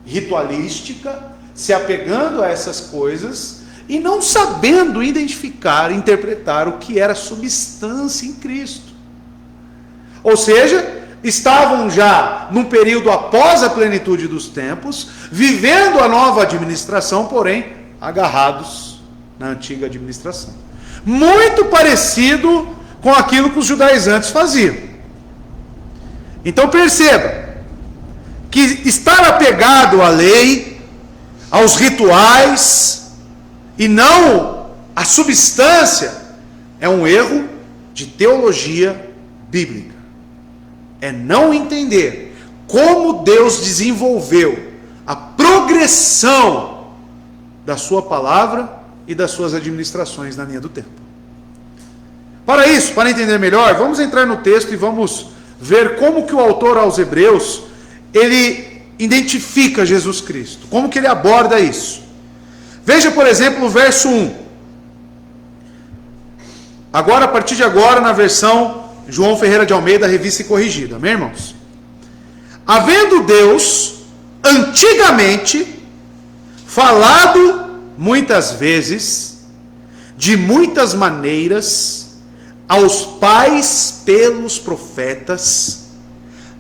ritualística, se apegando a essas coisas e não sabendo identificar, interpretar o que era substância em Cristo. Ou seja, estavam já num período após a plenitude dos tempos, vivendo a nova administração, porém agarrados na antiga administração. Muito parecido com aquilo que os judaizantes faziam. Então perceba que estar apegado à lei, aos rituais, e não à substância, é um erro de teologia bíblica. É não entender como Deus desenvolveu a progressão da sua palavra e das suas administrações na linha do tempo. Para isso, para entender melhor, vamos entrar no texto e vamos ver como que o autor aos Hebreus, ele identifica Jesus Cristo, como que ele aborda isso. Veja, por exemplo, o verso 1. Agora, a partir de agora, na versão João Ferreira de Almeida, revista e corrigida. Amém, irmãos? Havendo Deus, antigamente, falado muitas vezes, de muitas maneiras, aos pais pelos profetas,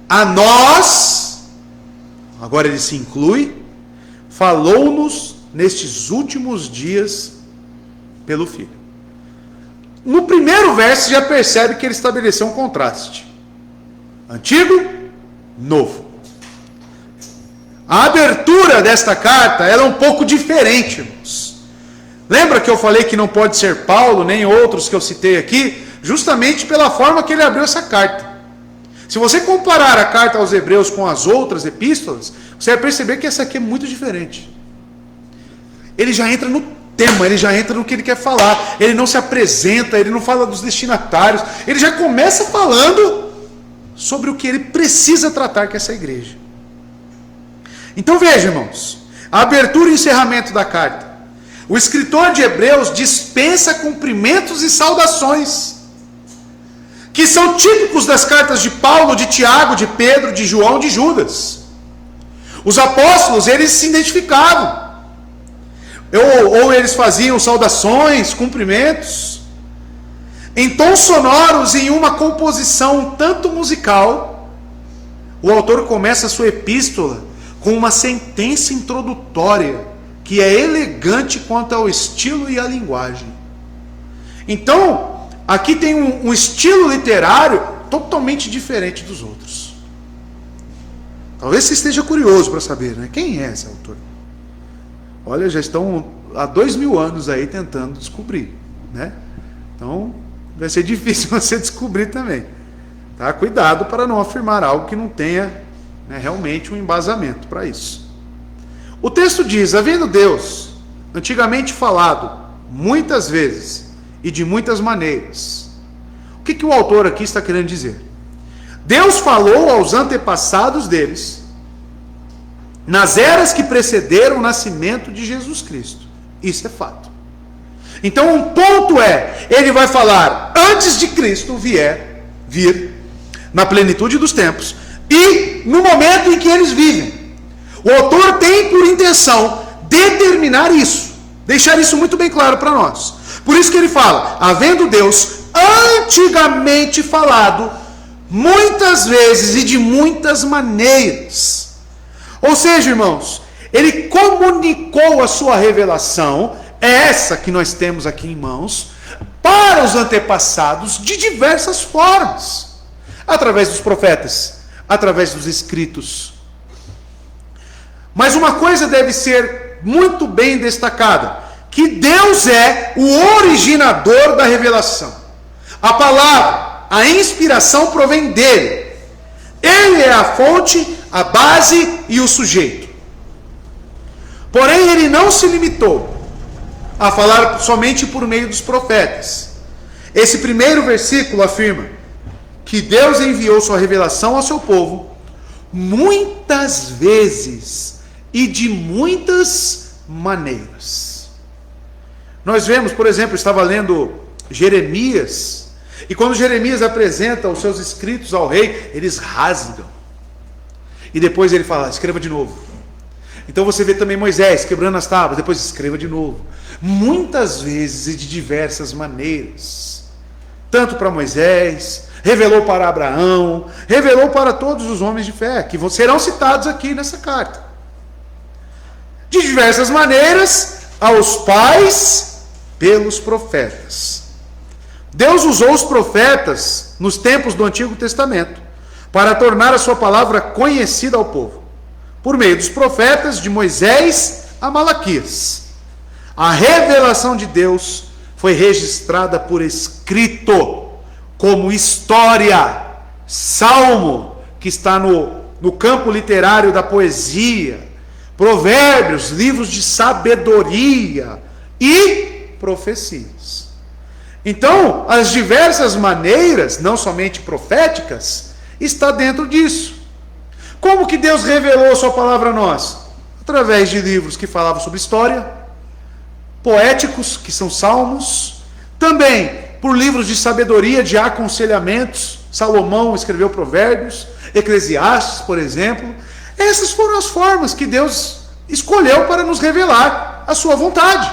a nós, agora ele se inclui, falou-nos nestes últimos dias pelo Filho. No primeiro verso já percebe que ele estabeleceu um contraste. Antigo, novo. A abertura desta carta ela é um pouco diferente, irmãos. Lembra que eu falei que não pode ser Paulo, nem outros que eu citei aqui, justamente pela forma que ele abriu essa carta. Se você comparar a carta aos Hebreus com as outras epístolas, você vai perceber que essa aqui é muito diferente. Ele já entra no tema, ele já entra no que ele quer falar, ele não se apresenta, ele não fala dos destinatários, ele já começa falando sobre o que ele precisa tratar com essa igreja. Então veja, irmãos, a abertura e encerramento da carta. O escritor de Hebreus dispensa cumprimentos e saudações, que são típicos das cartas de Paulo, de Tiago, de Pedro, de João, de Judas. Os apóstolos, eles se identificavam. Ou eles faziam saudações, cumprimentos, em tons sonoros, em uma composição tanto musical. O autor começa a sua epístola com uma sentença introdutória, que é elegante quanto ao estilo e à linguagem. Então, aqui tem um estilo literário totalmente diferente dos outros. Talvez você esteja curioso para saber, né? Quem é esse autor? Olha, já estão há 2000 anos aí tentando descobrir, né? Então, vai ser difícil você descobrir também. Tá? Cuidado para não afirmar algo que não tenha, né, realmente um embasamento para isso. O texto diz: havendo Deus, antigamente falado, muitas vezes e de muitas maneiras. O que o autor aqui está querendo dizer? Deus falou aos antepassados deles, nas eras que precederam o nascimento de Jesus Cristo. Isso é fato. Então um ponto é, ele vai falar antes de Cristo vir, na plenitude dos tempos, e no momento em que eles vivem. O autor tem por intenção determinar isso, deixar isso muito bem claro para nós. Por isso que ele fala, havendo Deus antigamente falado, muitas vezes e de muitas maneiras. Ou seja, irmãos, ele comunicou a sua revelação, essa que nós temos aqui em mãos, para os antepassados de diversas formas. Através dos profetas, através dos escritos. Mas uma coisa deve ser muito bem destacada, que Deus é o originador da revelação. A palavra, a inspiração provém dele. Ele é a fonte, a base e o sujeito. Porém, ele não se limitou a falar somente por meio dos profetas. Esse primeiro versículo afirma que Deus enviou sua revelação ao seu povo muitas vezes e de muitas maneiras. Nós vemos, por exemplo, eu estava lendo Jeremias, e quando Jeremias apresenta os seus escritos ao rei, eles rasgam. E depois ele fala, escreva de novo. Então você vê também Moisés quebrando as tábuas, depois escreva de novo. Muitas vezes e de diversas maneiras. Tanto para Moisés, revelou para Abraão, revelou para todos os homens de fé, que serão citados aqui nessa carta. De diversas maneiras, aos pais, pelos profetas. Deus usou os profetas nos tempos do Antigo Testamento para tornar a sua palavra conhecida ao povo, por meio dos profetas de Moisés a Malaquias. A revelação de Deus foi registrada por escrito, como história, salmo, que está no campo literário da poesia, provérbios, livros de sabedoria e profecias. Então, as diversas maneiras, não somente proféticas, está dentro disso. Como que Deus revelou a sua palavra a nós? Através de livros que falavam sobre história, poéticos, que são salmos, também por livros de sabedoria, de aconselhamentos. Salomão escreveu provérbios, Eclesiastes, por exemplo. Essas foram as formas que Deus escolheu para nos revelar a sua vontade.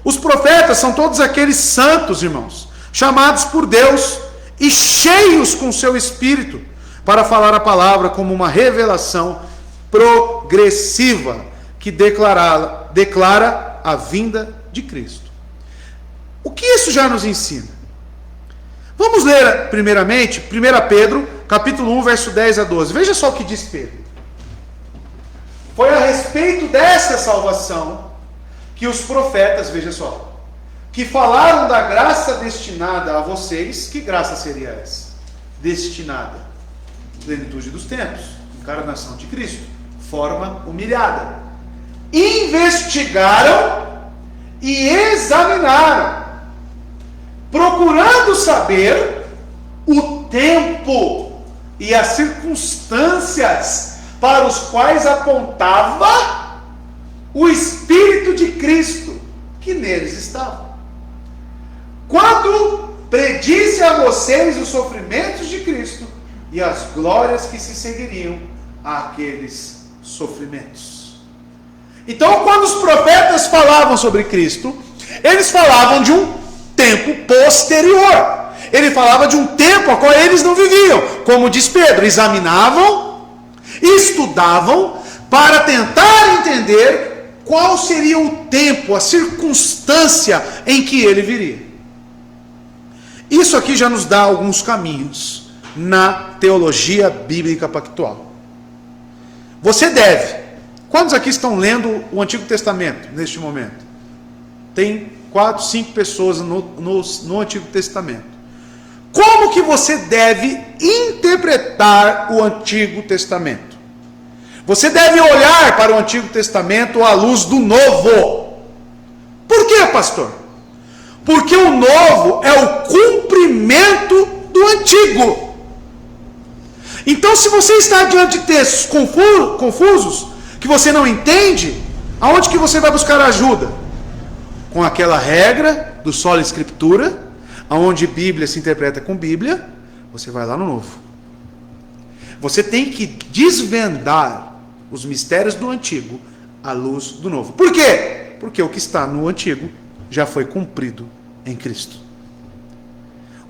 Os profetas são todos aqueles santos, irmãos, chamados por Deus e cheios com seu Espírito para falar a palavra como uma revelação progressiva que declara a vinda de Cristo. O que isso já nos ensina? Vamos ler primeiramente 1 Pedro, capítulo 1, verso 10 a 12. Veja só o que diz Pedro. Foi a respeito dessa salvação que os profetas, veja só, que falaram da graça destinada a vocês. Que graça seria essa? Destinada. Plenitude dos tempos, encarnação de Cristo, forma humilhada. Investigaram e examinaram, procurando saber o tempo e as circunstâncias para os quais apontava o Espírito de Cristo que neles estava. Quando predisse a vocês os sofrimentos de Cristo e as glórias que se seguiriam àqueles sofrimentos. Então, quando os profetas falavam sobre Cristo, eles falavam de um tempo posterior. Ele falava de um tempo a qual eles não viviam. Como diz Pedro, examinavam, estudavam para tentar entender qual seria o tempo, a circunstância em que ele viria. Isso aqui já nos dá alguns caminhos na teologia bíblica pactual. Você deve. Quantos aqui estão lendo o Antigo Testamento neste momento? Tem 4, 5 pessoas no Antigo Testamento. Como que você deve interpretar o Antigo Testamento? Você deve olhar para o Antigo Testamento à luz do Novo. Por quê, pastor? Porque o Novo é o cumprimento do Antigo. Então, se você está diante de textos confusos, que você não entende, aonde que você vai buscar ajuda? Com aquela regra do sola escritura, onde Bíblia se interpreta com Bíblia, você vai lá no Novo. Você tem que desvendar os mistérios do Antigo à luz do novo. Por quê? Porque o que está no antigo já foi cumprido em Cristo.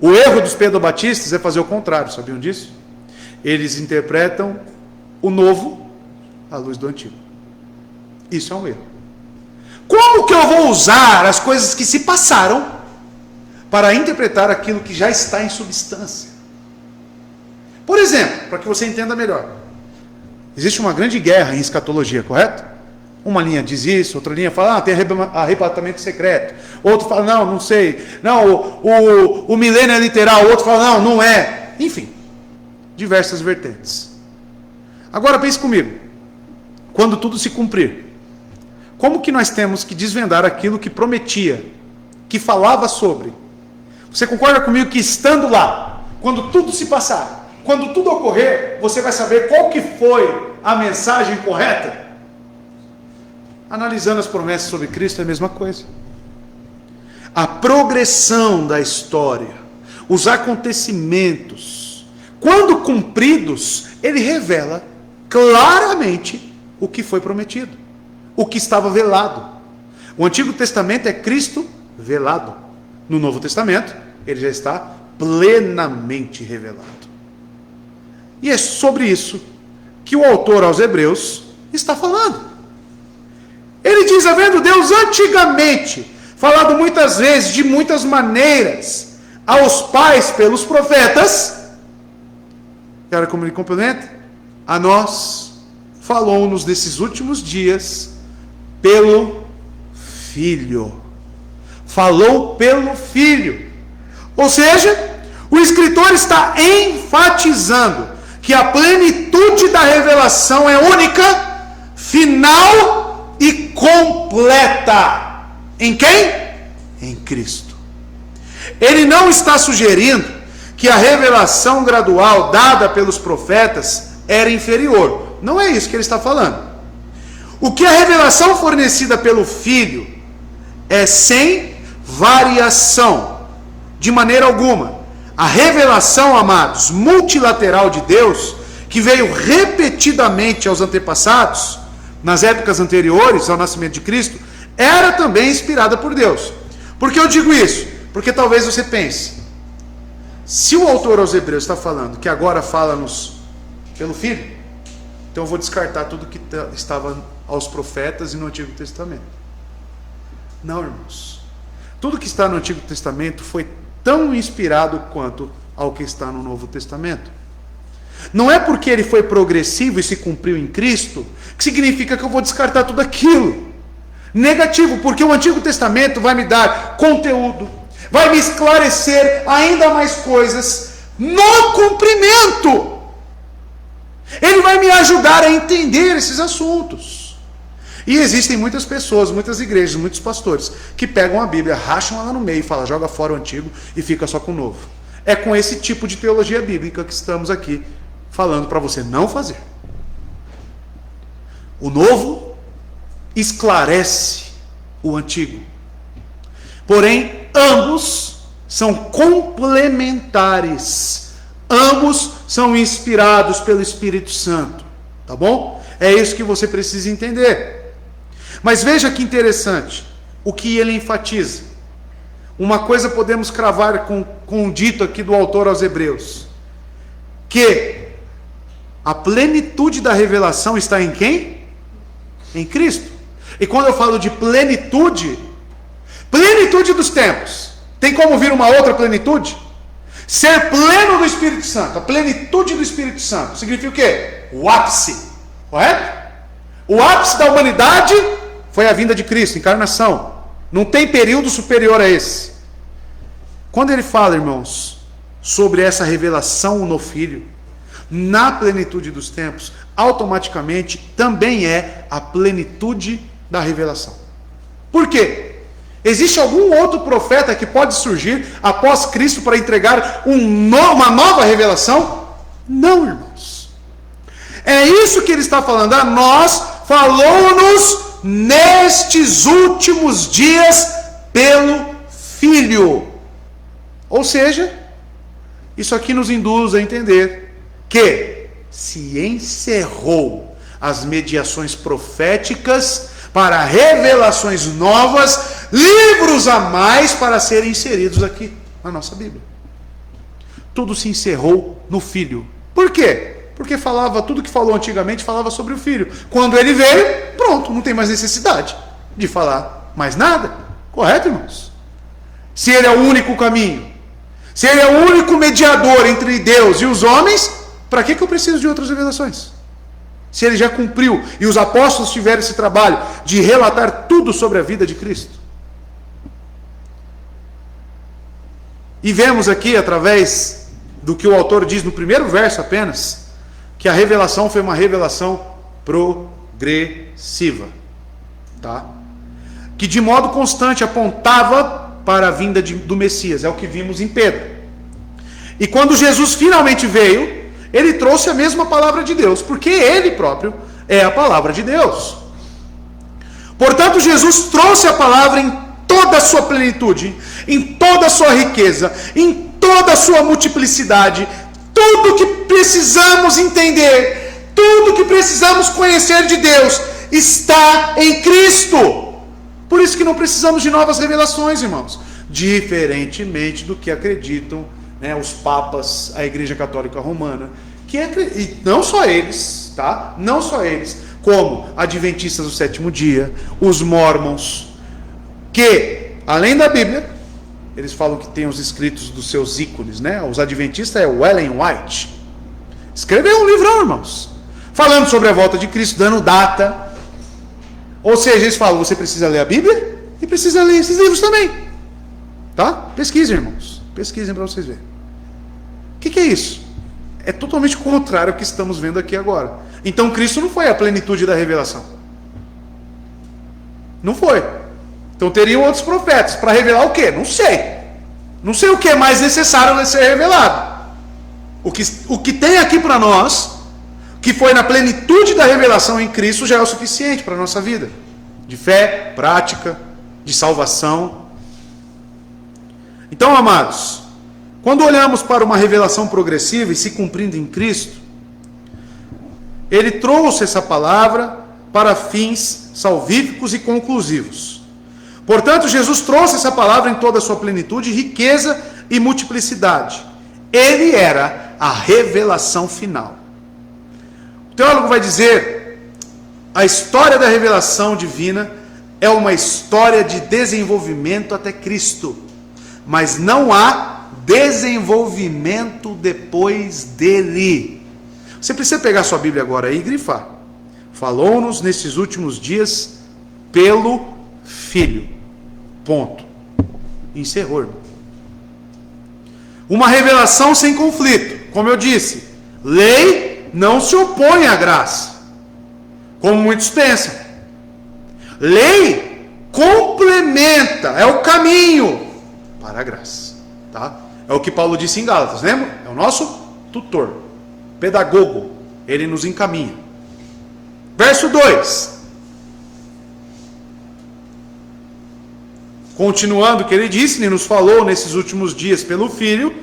O erro dos pedobatistas é fazer o contrário, sabiam disso? Eles interpretam o novo à luz do antigo. Isso é um erro. Como que eu vou usar as coisas que se passaram para interpretar aquilo que já está em substância? Por exemplo, para que você entenda melhor, existe uma grande guerra em escatologia, correto? Uma linha diz isso, outra linha fala, tem arrebatamento secreto. Outro fala, não sei. Não, o milênio é literal. Outro fala, não é. Enfim, diversas vertentes. Agora pense comigo. Quando tudo se cumprir, como que nós temos que desvendar aquilo que prometia, que falava sobre? Você concorda comigo que estando lá, quando tudo se passar, quando tudo ocorrer, você vai saber qual que foi a mensagem correta? Analisando as promessas sobre Cristo é a mesma coisa. A progressão da história, os acontecimentos, quando cumpridos, ele revela claramente o que foi prometido, o que estava velado. O Antigo Testamento é Cristo velado. No Novo Testamento, ele já está plenamente revelado. E é sobre isso que o autor aos Hebreus está falando. Ele diz, havendo Deus antigamente falado muitas vezes, de muitas maneiras, aos pais pelos profetas, e olha como ele complementa, a nós falou-nos desses últimos dias pelo Filho. Falou pelo Filho. Ou seja, o escritor está enfatizando que a plenitude da revelação é única, final e completa. Em quem? Em Cristo. Ele não está sugerindo que a revelação gradual dada pelos profetas era inferior. Não é isso que ele está falando. O que a revelação fornecida pelo Filho é sem variação, de maneira alguma. A revelação, amados, multilateral de Deus, que veio repetidamente aos antepassados, nas épocas anteriores ao nascimento de Cristo, era também inspirada por Deus. Por que eu digo isso? Porque talvez você pense, se o autor aos Hebreus está falando que agora fala-nos pelo Filho, então eu vou descartar tudo que estava aos profetas e no Antigo Testamento. Não, irmãos. Tudo que está no Antigo Testamento foi tão inspirado quanto ao que está no Novo Testamento. Não é porque ele foi progressivo e se cumpriu em Cristo que significa que eu vou descartar tudo aquilo. Negativo, porque o Antigo Testamento vai me dar conteúdo, vai me esclarecer ainda mais coisas no cumprimento. Ele vai me ajudar a entender esses assuntos. E existem muitas pessoas, muitas igrejas, muitos pastores que pegam a Bíblia, racham ela no meio e falam, joga fora o antigo e fica só com o novo. É com esse tipo de teologia bíblica que estamos aqui falando para você não fazer. O novo esclarece o antigo. Porém, ambos são complementares. Ambos são inspirados pelo Espírito Santo. Tá bom? É isso que você precisa entender. Mas veja que interessante o que ele enfatiza. Uma coisa podemos cravar com o dito aqui do autor aos Hebreus, que a plenitude da revelação está em quem? Em Cristo. E quando eu falo de plenitude, plenitude dos tempos, tem como vir uma outra plenitude? Ser pleno do Espírito Santo, a plenitude do Espírito Santo, significa o quê? O ápice, correto? O ápice da humanidade foi a vinda de Cristo, encarnação. Não tem período superior a esse. Quando ele fala, irmãos, sobre essa revelação no Filho, na plenitude dos tempos, automaticamente também é a plenitude da revelação. Por quê? Existe algum outro profeta que pode surgir após Cristo para entregar uma nova revelação? Não, irmãos. É isso que ele está falando. A nós falou-nos nestes últimos dias pelo Filho. Ou seja, isso aqui nos induz a entender que se encerrou as mediações proféticas para revelações novas, livros a mais para serem inseridos aqui na nossa Bíblia. Tudo se encerrou no Filho. Por quê? Porque tudo que falou antigamente falava sobre o Filho. Quando ele veio, pronto, não tem mais necessidade de falar mais nada. Correto, irmãos? Se ele é o único caminho, se ele é o único mediador entre Deus e os homens, para que eu preciso de outras revelações? Se ele já cumpriu e os apóstolos tiveram esse trabalho de relatar tudo sobre a vida de Cristo. E vemos aqui, através do que o autor diz no primeiro verso apenas, que a revelação foi uma revelação progressiva, tá? Que de modo constante apontava para a vinda do Messias, é o que vimos em Pedro. E quando Jesus finalmente veio, ele trouxe a mesma palavra de Deus, porque ele próprio é a palavra de Deus. Portanto, Jesus trouxe a palavra em toda a sua plenitude, em toda a sua riqueza, em toda a sua multiplicidade. Tudo que precisamos entender, tudo que precisamos conhecer de Deus está em Cristo. Por isso que não precisamos de novas revelações, irmãos. Diferentemente do que acreditam, né, os papas, a Igreja Católica Romana, e não só eles, tá? Não só eles, como adventistas do sétimo dia, os mormons, que, além da Bíblia, eles falam que tem os escritos dos seus ícones, né? Os adventistas é o Ellen White. Escreveu um livrão, irmãos, falando sobre a volta de Cristo, dando data. Ou seja, eles falam, você precisa ler a Bíblia e precisa ler esses livros também. Tá? Pesquisem, irmãos. Pesquisem para vocês verem. O que é isso? É totalmente contrário ao que estamos vendo aqui agora. Então Cristo não foi a plenitude da revelação. Não foi. Então teriam outros profetas para revelar o quê? Não sei. Não sei o que é mais necessário a ser revelado. O que tem aqui para nós, que foi na plenitude da revelação em Cristo, já é o suficiente para a nossa vida. De fé, prática, de salvação. Então, amados, quando olhamos para uma revelação progressiva e se cumprindo em Cristo, ele trouxe essa palavra para fins salvíficos e conclusivos. Portanto, Jesus trouxe essa palavra em toda a sua plenitude, riqueza e multiplicidade. Ele era a revelação final. O teólogo vai dizer, a história da revelação divina é uma história de desenvolvimento até Cristo, mas não há desenvolvimento depois dele. Você precisa pegar sua Bíblia agora aí e grifar. Falou-nos nesses últimos dias pelo Filho. Ponto. Encerrou, irmão. Uma revelação sem conflito. Como eu disse, lei não se opõe à graça, como muitos pensam. Lei complementa, é o caminho para a graça, tá? É o que Paulo disse em Gálatas, lembra? É o nosso tutor, pedagogo, ele nos encaminha. Verso 2. Continuando o que ele disse, ele nos falou nesses últimos dias pelo Filho,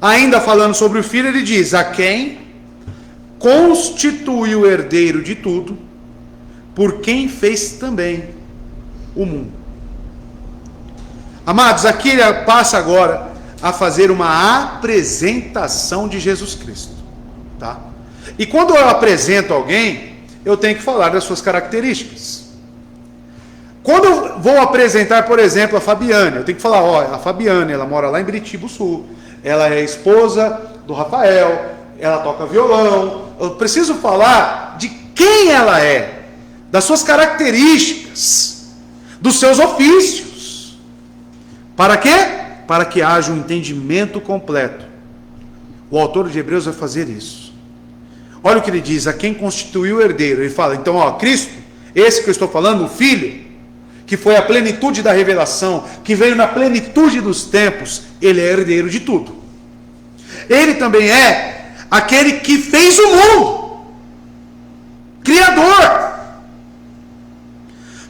ainda falando sobre o Filho, ele diz, a quem constituiu o herdeiro de tudo, por quem fez também o mundo. Amados, aqui ele passa agora a fazer uma apresentação de Jesus Cristo, tá? E quando eu apresento alguém, eu tenho que falar das suas características. Quando eu vou apresentar, por exemplo, a Fabiane, eu tenho que falar, ó, a Fabiane, ela mora lá em Biritiba Sul, ela é esposa do Rafael, ela toca violão. Eu preciso falar de quem ela é, das suas características, dos seus ofícios. Para quê? Para que haja um entendimento completo. O autor de Hebreus vai fazer isso. Olha o que ele diz, a quem constituiu o herdeiro. Ele fala, então, ó, Cristo, esse que eu estou falando, o Filho, que foi a plenitude da revelação, que veio na plenitude dos tempos, ele é herdeiro de tudo. Ele também é aquele que fez o mundo, Criador.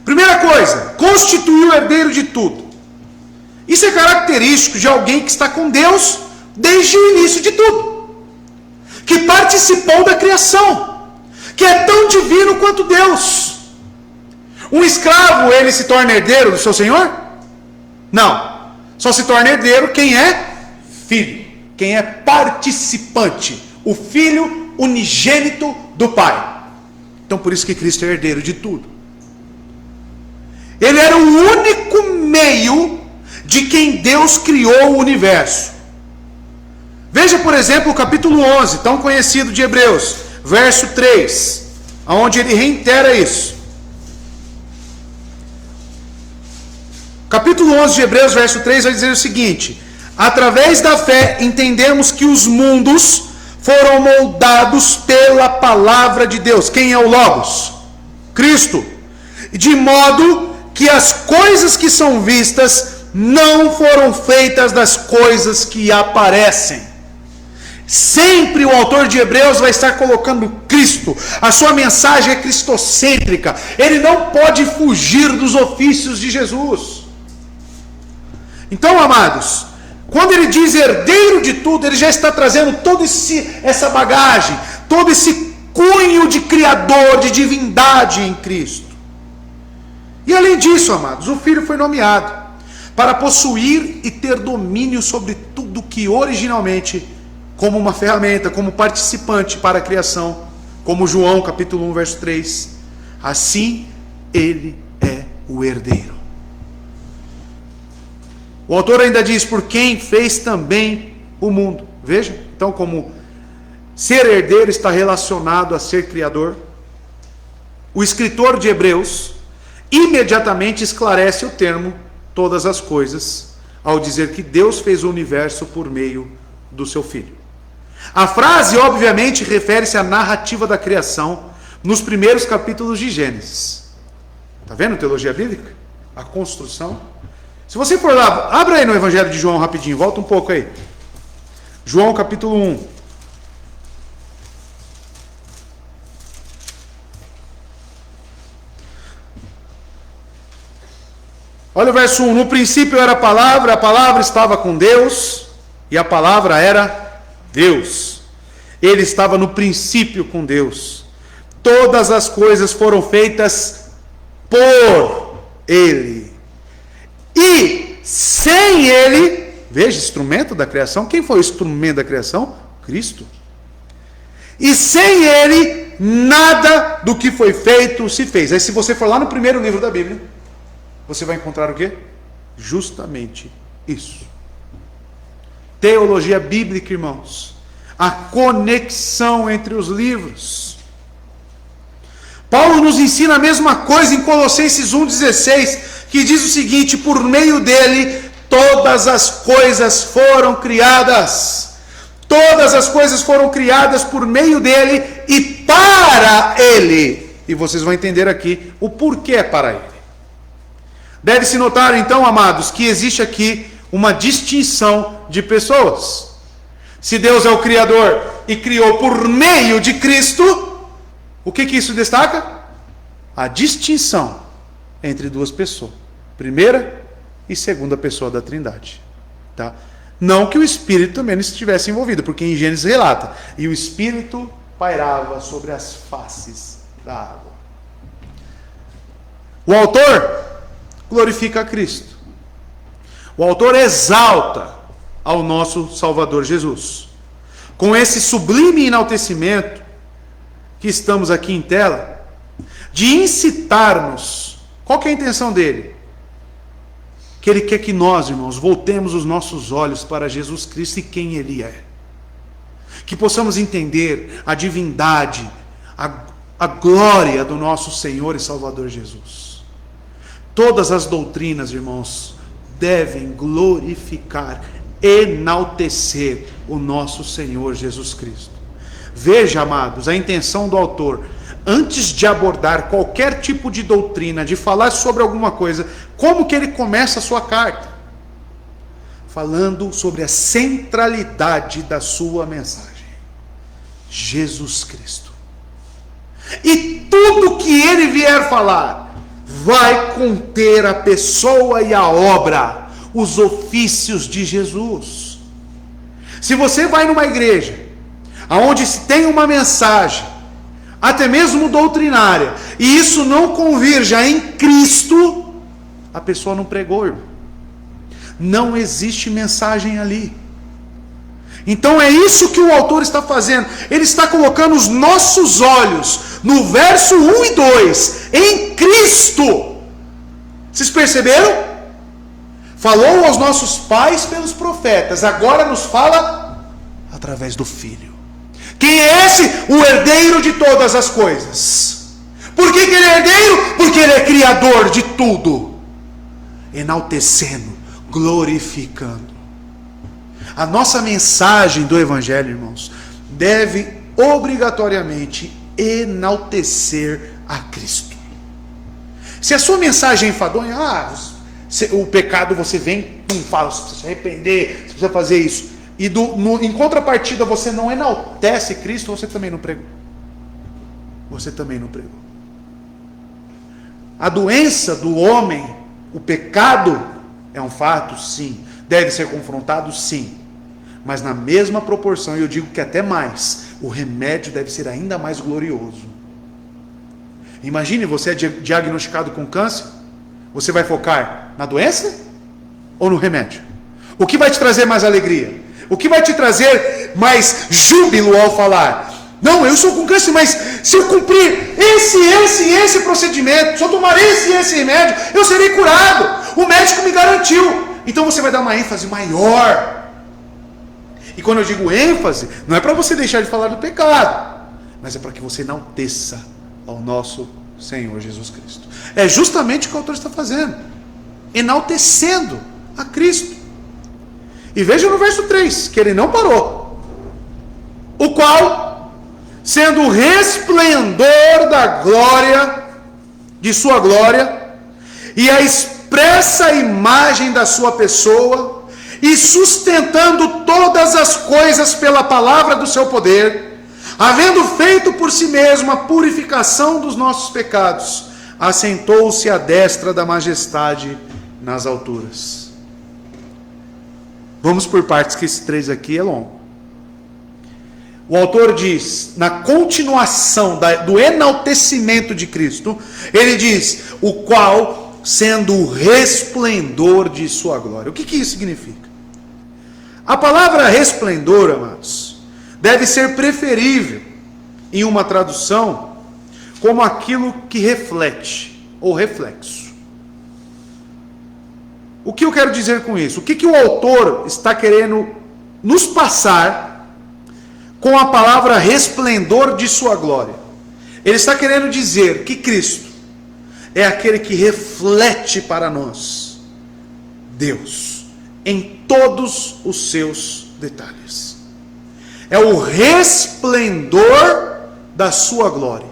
Primeira coisa, constituiu o herdeiro de tudo. Isso é característico de alguém que está com Deus desde o início de tudo, que participou da criação, que é tão divino quanto Deus. Um escravo, ele se torna herdeiro do seu senhor? Não. Só se torna herdeiro quem é filho, quem é participante, o filho unigênito do Pai. Então por isso que Cristo é herdeiro de tudo. Ele era o único meio de quem Deus criou o universo. Veja, por exemplo, o capítulo 11, tão conhecido de Hebreus, verso 3, onde ele reitera isso. Capítulo 11 de Hebreus, verso 3, vai dizer o seguinte: através da fé entendemos que os mundos foram moldados pela palavra de Deus. Quem é o Logos? Cristo. De modo que as coisas que são vistas não foram feitas das coisas que aparecem. Sempre o autor de Hebreus vai estar colocando Cristo. A sua mensagem é cristocêntrica. Ele não pode fugir dos ofícios de Jesus. Então, amados, quando ele diz herdeiro de tudo, ele já está trazendo toda essa bagagem, todo esse cunho de criador, de divindade em Cristo. E além disso, amados, o Filho foi nomeado para possuir e ter domínio sobre tudo que originalmente, como uma ferramenta, como participante para a criação, como João capítulo 1, verso 3, assim ele é o herdeiro. O autor ainda diz, por quem fez também o mundo. Veja, então como ser herdeiro está relacionado a ser criador. O escritor de Hebreus imediatamente esclarece o termo todas as coisas, ao dizer que Deus fez o universo por meio do seu Filho. A frase, obviamente, refere-se à narrativa da criação nos primeiros capítulos de Gênesis. Está vendo teologia bíblica? A construção. Se você for lá, abra aí no Evangelho de João rapidinho, volta um pouco aí. João capítulo 1. Olha o verso 1. No princípio era a palavra estava com Deus, e a palavra era Deus. Ele estava no princípio com Deus. Todas as coisas foram feitas por Ele. E sem Ele, veja, instrumento da criação. Quem foi o instrumento da criação? Cristo. E sem Ele, nada do que foi feito se fez. Aí se você for lá no primeiro livro da Bíblia, você vai encontrar o quê? Justamente isso. Teologia bíblica, irmãos. A conexão entre os livros. Paulo nos ensina a mesma coisa em Colossenses 1,16, que diz o seguinte: por meio dele todas as coisas foram criadas. Todas as coisas foram criadas por meio dele e para ele. E vocês vão entender aqui o porquê para ele. Deve-se notar, então, amados, que existe aqui uma distinção de pessoas. Se Deus é o Criador e criou por meio de Cristo, o que isso destaca? A distinção entre duas pessoas. Primeira e segunda pessoa da Trindade. Tá? Não que o Espírito também não estivesse envolvido, porque em Gênesis relata, e o Espírito pairava sobre as faces da água. O autor glorifica a Cristo. O autor exalta ao nosso Salvador Jesus. Com esse sublime enaltecimento que estamos aqui em tela, de incitar-nos. Qual que é a intenção dele? Que ele quer que nós, irmãos, voltemos os nossos olhos para Jesus Cristo e quem Ele é. Que possamos entender a divindade, a glória do nosso Senhor e Salvador Jesus. Todas as doutrinas, irmãos, devem glorificar, enaltecer o nosso Senhor Jesus Cristo. Veja, amados, a intenção do autor, antes de abordar qualquer tipo de doutrina, de falar sobre alguma coisa, como que ele começa a sua carta? Falando sobre a centralidade da sua mensagem. Jesus Cristo. E tudo que ele vier falar vai conter a pessoa e a obra, os ofícios de Jesus. Se você vai numa igreja onde se tem uma mensagem até mesmo doutrinária, e isso não convirja em Cristo, a pessoa não pregou, irmão. Não existe mensagem ali. Então é isso que o autor está fazendo. Ele está colocando os nossos olhos no verso 1 e 2 em Cristo. Vocês perceberam? Falou aos nossos pais pelos profetas, agora nos fala através do Filho. Quem é esse? O herdeiro de todas as coisas. Por que ele é herdeiro? Porque ele é criador de tudo. Enaltecendo, glorificando. A nossa mensagem do Evangelho, irmãos, deve obrigatoriamente enaltecer a Cristo. Se a sua mensagem é enfadonha, o pecado você vem, fala, você precisa se arrepender, você precisa fazer isso, e em contrapartida você não enaltece Cristo, você também não pregou. Você também não pregou. A doença do homem, o pecado, é um fato, sim. Deve ser confrontado, sim. Mas na mesma proporção, e eu digo que até mais, o remédio deve ser ainda mais glorioso. Imagine, você é diagnosticado com câncer, você vai focar na doença ou no remédio? O que vai te trazer mais alegria? O que vai te trazer mais júbilo ao falar? Não, eu sou com câncer, mas se eu cumprir esse procedimento, se eu tomar esse remédio, eu serei curado. O médico me garantiu. Então você vai dar uma ênfase maior. E quando eu digo ênfase, não é para você deixar de falar do pecado, mas é para que você enalteça ao nosso Senhor Jesus Cristo. É justamente o que o autor está fazendo, enaltecendo a Cristo. E veja no verso 3, que ele não parou. O qual, sendo o resplendor da glória, de sua glória, e a expressa imagem da sua pessoa, e sustentando todas as coisas pela palavra do seu poder, havendo feito por si mesmo a purificação dos nossos pecados, assentou-se à destra da majestade nas alturas. Vamos por partes, que esse 3 aqui é longo. O autor diz, na continuação do enaltecimento de Cristo, ele diz, o qual, sendo o resplendor de sua glória. O que isso significa? A palavra resplendor, amados, deve ser preferível em uma tradução como aquilo que reflete, ou reflexo. O que eu quero dizer com isso? O que o autor está querendo nos passar com a palavra resplendor de sua glória? Ele está querendo dizer que Cristo é aquele que reflete para nós Deus em todos os seus detalhes. É o resplendor da sua glória.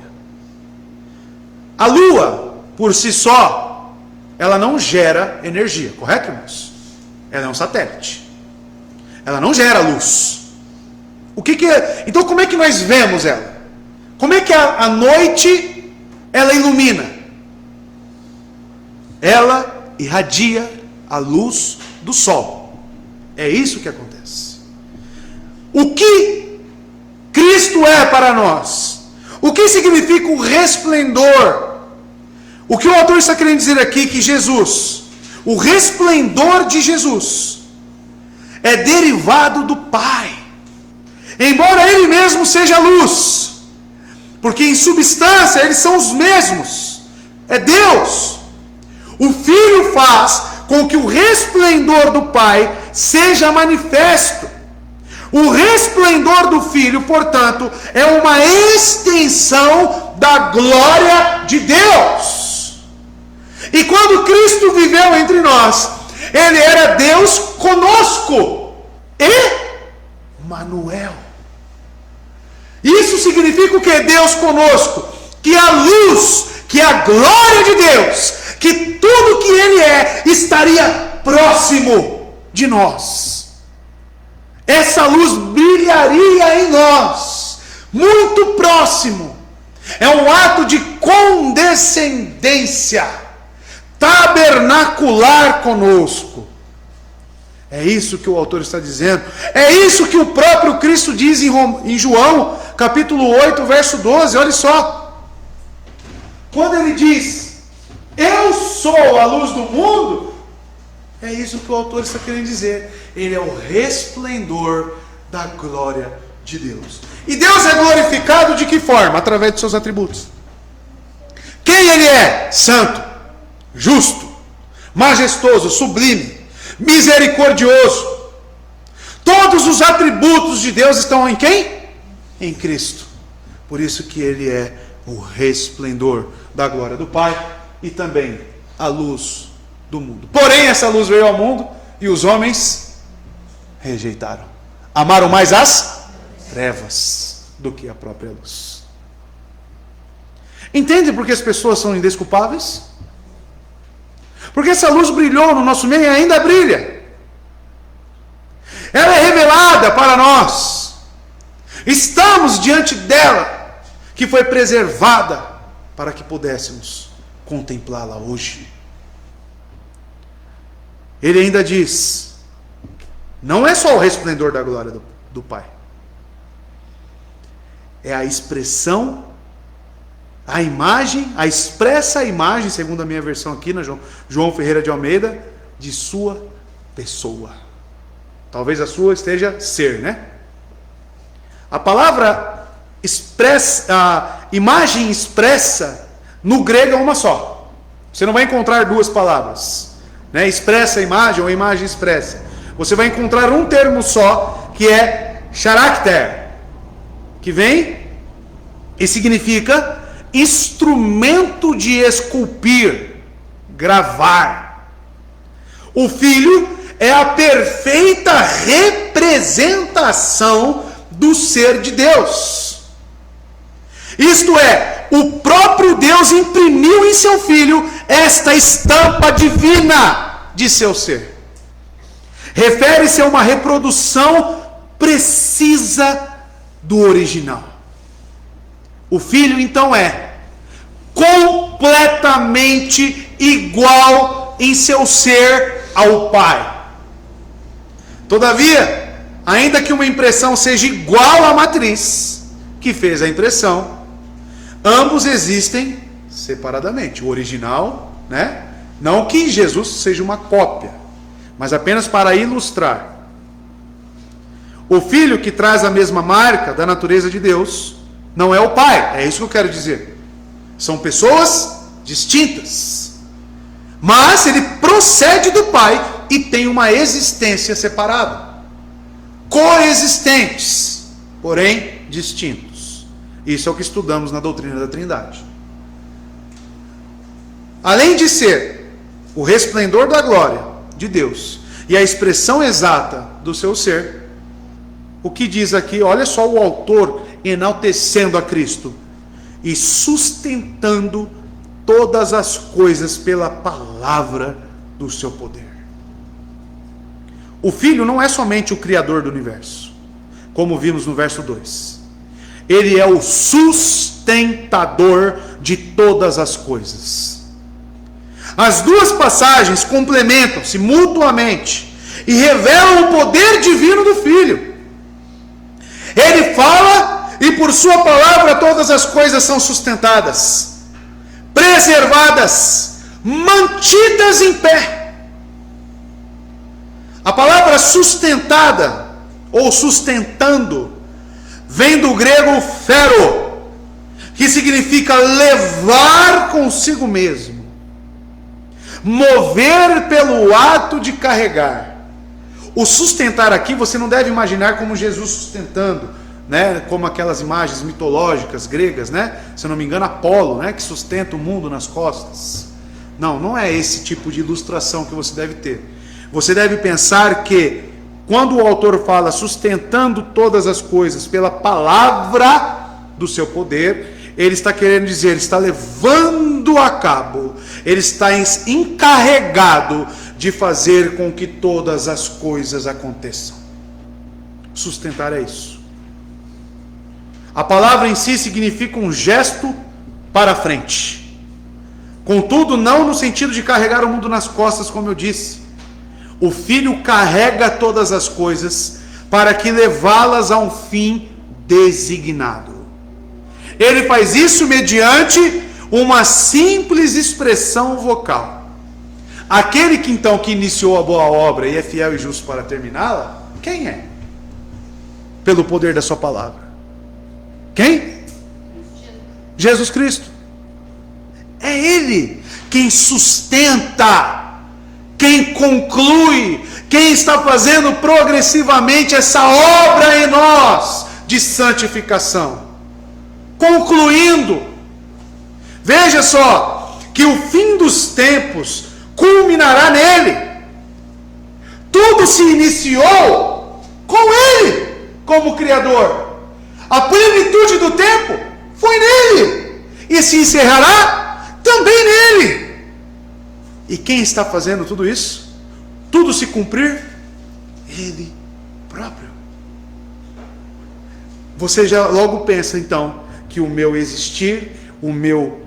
A lua, por si só, ela não gera energia, correto, irmãos? Ela é um satélite. Ela não gera luz. O que é? Então como é que nós vemos ela? Como é que a noite ela ilumina? Ela irradia a luz do sol. É isso que acontece. O que Cristo é para nós? O que significa o resplendor? O que o autor está querendo dizer aqui, que Jesus, o resplendor de Jesus, é derivado do Pai. Embora Ele mesmo seja luz, porque em substância eles são os mesmos, é Deus. O Filho faz com que o resplendor do Pai seja manifesto. O resplendor do Filho, portanto, é uma extensão da glória de Deus. E quando Cristo viveu entre nós, Ele era Deus conosco. Emanuel. Isso significa o que? Deus conosco. Que a luz, que a glória de Deus, que tudo que Ele é, estaria próximo de nós. Essa luz brilharia em nós, muito próximo. É um ato de condescendência, tabernacular conosco. É isso que o autor está dizendo. É isso que o próprio Cristo diz em João, capítulo 8, verso 12, olha só. Quando ele diz, eu sou a luz do mundo, é isso que o autor está querendo dizer. Ele é o resplendor da glória de Deus. E Deus é glorificado de que forma? Através de seus atributos. Quem ele é? Santo, justo, majestoso, sublime, misericordioso. Todos os atributos de Deus estão em quem? Em Cristo. Por isso que ele é o resplendor da glória do Pai e também a luz do mundo. Porém, essa luz veio ao mundo e os homens rejeitaram. Amaram mais as trevas do que a própria luz. Entende por que as pessoas são indesculpáveis? Porque essa luz brilhou no nosso meio e ainda brilha. Ela é revelada para nós. Estamos diante dela, que foi preservada para que pudéssemos contemplá-la hoje. Ele ainda diz, não é só o resplendor da glória do Pai. É a expressão, a imagem, a expressa imagem, segundo a minha versão aqui, na João Ferreira de Almeida, de sua pessoa. Talvez a sua esteja ser, né? A palavra expressa, a imagem expressa, no grego é uma só. Você não vai encontrar duas palavras, né? Expressa imagem ou imagem expressa. Você vai encontrar um termo só, que é character, que vem e significa instrumento de esculpir, gravar. O Filho é a perfeita representação do ser de Deus. Isto é, o próprio Deus imprimiu em seu Filho esta estampa divina de seu ser. Refere-se a uma reprodução precisa do original. O Filho, então, é completamente igual em seu ser ao Pai. Todavia, ainda que uma impressão seja igual à matriz que fez a impressão, ambos existem separadamente. O original, né? Não que Jesus seja uma cópia, mas apenas para ilustrar. O Filho, que traz a mesma marca da natureza de Deus, não é o Pai. É isso que eu quero dizer. São pessoas distintas. Mas ele procede do Pai e tem uma existência separada. Coexistentes, porém distintos. Isso é o que estudamos na doutrina da Trindade. Além de ser o resplendor da glória de Deus e a expressão exata do seu ser, o que diz aqui, olha só o autor enaltecendo a Cristo e sustentando todas as coisas pela palavra do seu poder. O Filho não é somente o Criador do universo, como vimos no verso 2. Ele é o sustentador de todas as coisas. As duas passagens complementam-se mutuamente e revelam o poder divino do Filho. Ele fala e por sua palavra todas as coisas são sustentadas, preservadas, mantidas em pé. A palavra sustentada ou sustentando vem do grego fero, que significa levar consigo mesmo, mover pelo ato de carregar. O sustentar aqui você não deve imaginar como Jesus sustentando, né, como aquelas imagens mitológicas gregas, né? Se eu não me engano, Apolo, né, que sustenta o mundo nas costas. Não, não é esse tipo de ilustração que você deve ter. Você deve pensar que quando o autor fala sustentando todas as coisas pela palavra do seu poder, ele está querendo dizer, ele está levando a cabo, ele está encarregado de fazer com que todas as coisas aconteçam. Sustentar é isso. A palavra em si significa um gesto para frente. Contudo, não no sentido de carregar o mundo nas costas, como eu disse. O Filho carrega todas as coisas para que levá-las a um fim designado. Ele faz isso mediante uma simples expressão vocal. Aquele que então que iniciou a boa obra e é fiel e justo para terminá-la, quem é? Pelo poder da sua palavra. Quem? Jesus Cristo. É Ele quem sustenta, quem conclui, quem está fazendo progressivamente essa obra em nós de santificação. Concluindo, veja só, que o fim dos tempos culminará nele. Tudo se iniciou com Ele como Criador. A plenitude do tempo foi nele e se encerrará também nele. E quem está fazendo tudo isso? Tudo se cumprir? Ele próprio. Você já logo pensa então que o meu existir, o meu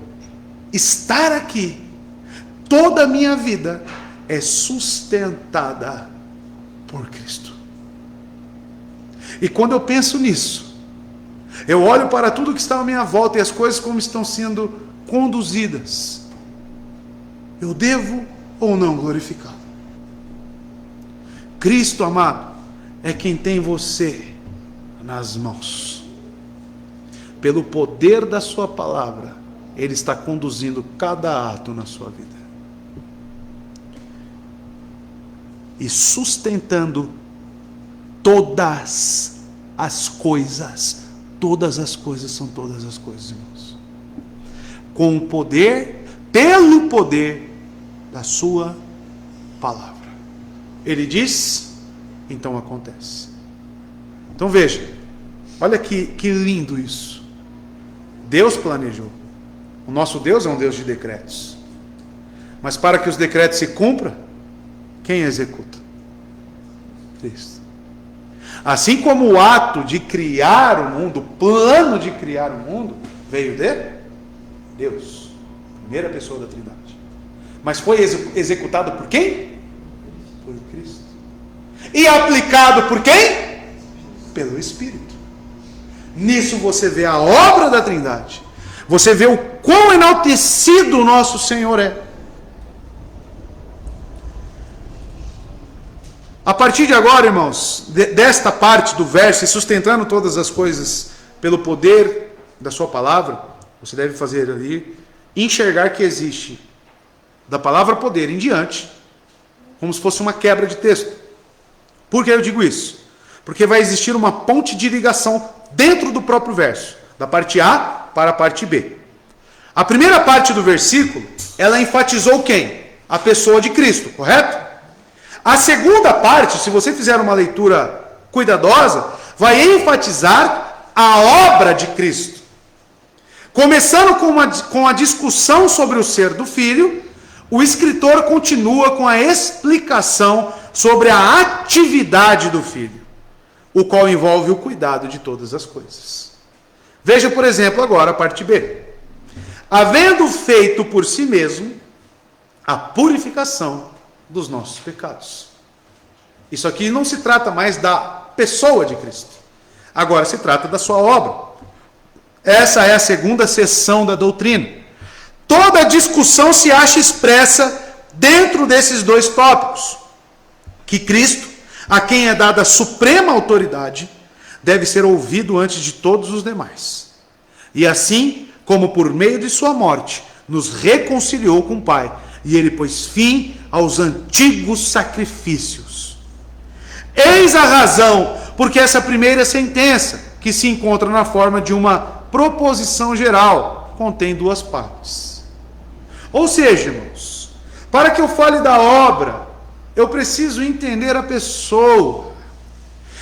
estar aqui, toda a minha vida é sustentada por Cristo. E quando eu penso nisso, eu olho para tudo que está à minha volta e as coisas como estão sendo conduzidas. Eu devo ou não glorificá-lo? Cristo, amado, é quem tem você nas mãos. Pelo poder da sua palavra, Ele está conduzindo cada ato na sua vida. E sustentando todas as coisas. Todas as coisas são todas as coisas, irmãos. Com o poder, pelo poder da sua palavra. Ele diz, então acontece. Então veja, olha que lindo isso. Deus planejou. O nosso Deus é um Deus de decretos. Mas para que os decretos se cumpram, quem executa? Cristo. Assim como o ato de criar o mundo, o plano de criar o mundo, veio de Deus, primeira pessoa da Trindade. Mas foi executado por quem? Por Cristo. E aplicado por quem? Pelo Espírito. Nisso você vê a obra da Trindade. Você vê o quão enaltecido o nosso Senhor é. A partir de agora, irmãos, desta parte do verso, e sustentando todas as coisas pelo poder da sua palavra, você deve fazer ali, enxergar que existe, da palavra poder em diante, como se fosse uma quebra de texto. Por que eu digo isso? Porque vai existir uma ponte de ligação dentro do próprio verso, da parte A para a parte B. A primeira parte do versículo, ela enfatizou quem? A pessoa de Cristo, correto? A segunda parte, se você fizer uma leitura cuidadosa, vai enfatizar a obra de Cristo. Começando com a discussão sobre o ser do Filho, o escritor continua com a explicação sobre a atividade do Filho, o qual envolve o cuidado de todas as coisas. Veja, por exemplo, agora a parte B. Havendo feito por si mesmo a purificação dos nossos pecados. Isso aqui não se trata mais da pessoa de Cristo. Agora se trata da sua obra. Essa é a segunda seção da doutrina. Toda a discussão se acha expressa dentro desses dois tópicos. Que Cristo, a quem é dada a suprema autoridade, deve ser ouvido antes de todos os demais. E assim, como por meio de sua morte, nos reconciliou com o Pai, e ele pôs fim aos antigos sacrifícios. Eis a razão porque essa primeira sentença, que se encontra na forma de uma proposição geral, contém duas partes. Ou seja, irmãos, para que eu fale da obra, eu preciso entender a pessoa.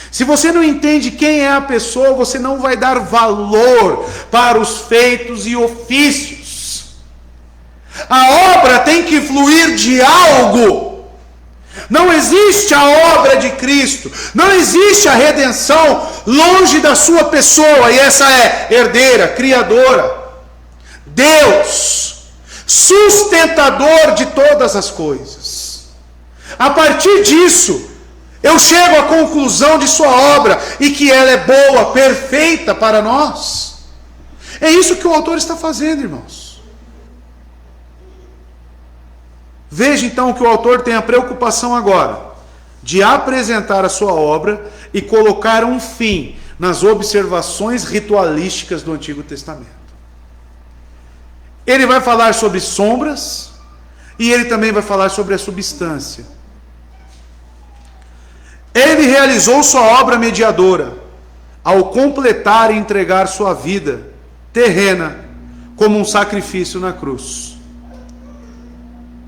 Se você não entende quem é a pessoa, você não vai dar valor para os feitos e ofícios. A obra tem que fluir de algo. Não existe a obra de Cristo, não existe a redenção longe da sua pessoa, e essa é herdeira, criadora, Deus, sustentador de todas as coisas. A partir disso, Eu chego à conclusão de sua obra e que ela é boa, perfeita para nós. É isso que o autor está fazendo, irmãos. Veja então que o autor tem a preocupação agora de apresentar a sua obra e colocar um fim nas observações ritualísticas do Antigo Testamento. Ele vai falar sobre sombras e ele também vai falar sobre a substância. Ele realizou sua obra mediadora ao completar e entregar sua vida terrena como um sacrifício na cruz.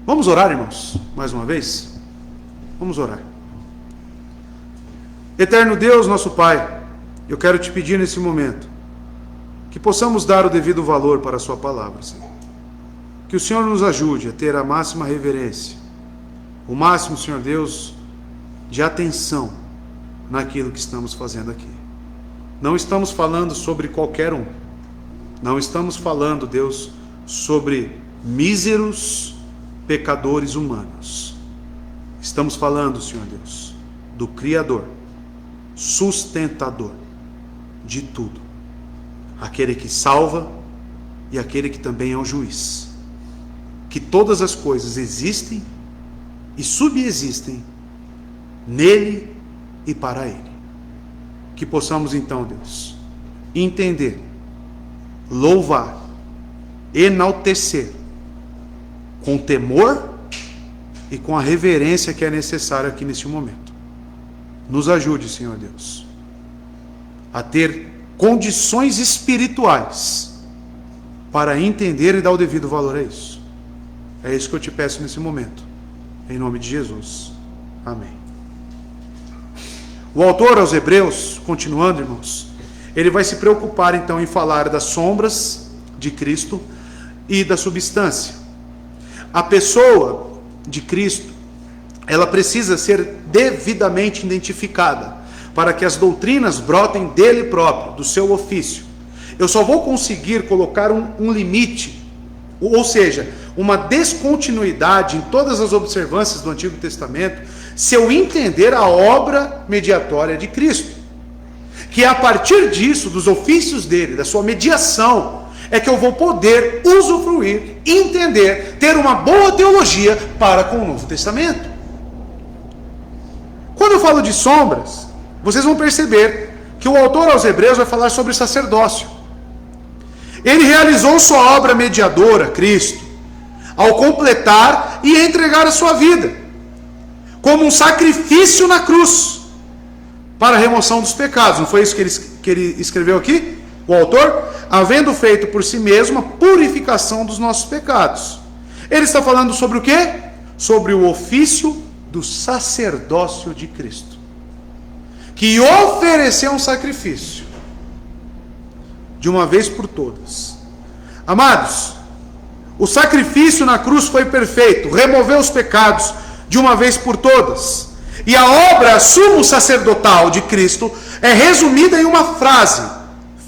Vamos orar, irmãos, mais uma vez? Vamos orar. Eterno Deus, nosso Pai, eu quero te pedir nesse momento que possamos dar o devido valor para a sua palavra, Senhor. Que o Senhor nos ajude a ter a máxima reverência, o máximo, Senhor Deus, de atenção naquilo que estamos fazendo aqui. Não estamos falando sobre qualquer um. Não estamos falando, Deus, sobre míseros pecadores humanos. Estamos falando, Senhor Deus, do Criador, sustentador de tudo. Aquele que salva e aquele que também é o juiz. Que todas as coisas existem e subexistem nele e para ele. Que possamos então, Deus, entender, louvar, enaltecer, com temor e com a reverência que é necessária aqui neste momento. Nos ajude, Senhor Deus, a ter condições espirituais para entender e dar o devido valor a isso. É isso que eu te peço nesse momento. Em nome de Jesus. Amém. O autor aos Hebreus, continuando, irmãos, ele vai se preocupar então em falar das sombras de Cristo e da substância. A pessoa de Cristo, ela precisa ser devidamente identificada para que as doutrinas brotem dele próprio, do seu ofício. Eu só vou conseguir colocar um limite, ou seja, uma descontinuidade em todas as observâncias do Antigo Testamento, se eu entender a obra mediatória de Cristo. Que é a partir disso, dos ofícios dele, da sua mediação, é que eu vou poder usufruir, entender, ter uma boa teologia para com o Novo Testamento. Quando eu falo de sombras, vocês vão perceber que o autor aos Hebreus vai falar sobre sacerdócio. Ele realizou sua obra mediadora, Cristo, ao completar e entregar a sua vida como um sacrifício na cruz para a remoção dos pecados. Não foi isso que ele escreveu aqui? O autor, havendo feito por si mesmo a purificação dos nossos pecados. Ele está falando sobre o quê? Sobre o ofício do sacerdócio de Cristo, que ofereceu um sacrifício de uma vez por todas. Amados, o sacrifício na cruz foi perfeito, removeu os pecados de uma vez por todas. E a obra sumo sacerdotal de Cristo é resumida em uma frase: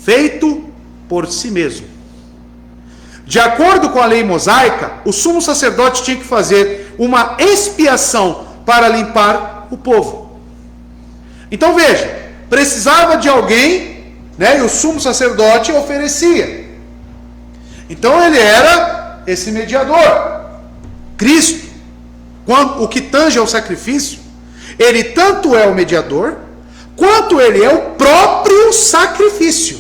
feito por si mesmo. De acordo com a lei mosaica, o sumo sacerdote tinha que fazer uma expiação para limpar o povo. Então veja, precisava de alguém, né, e o sumo sacerdote oferecia. Então ele era esse mediador, Cristo. O que tange ao sacrifício, ele tanto é o mediador, quanto ele é o próprio sacrifício.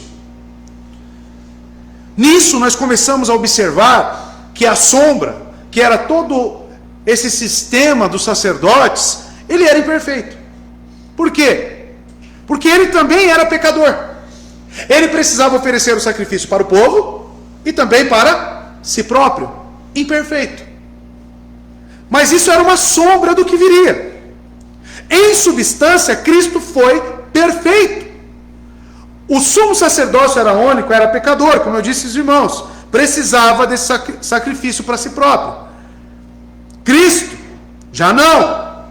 Nisso nós começamos a observar que a sombra, que era todo esse sistema dos sacerdotes, ele era imperfeito. Por quê? Porque ele também era pecador. Ele precisava oferecer o sacrifício para o povo e também para si próprio, imperfeito. Mas isso era uma sombra do que viria. Em substância, Cristo foi perfeito. O sumo sacerdócio araônico era pecador, como eu disse aos irmãos, precisava desse sacrifício para si próprio. Cristo, já não.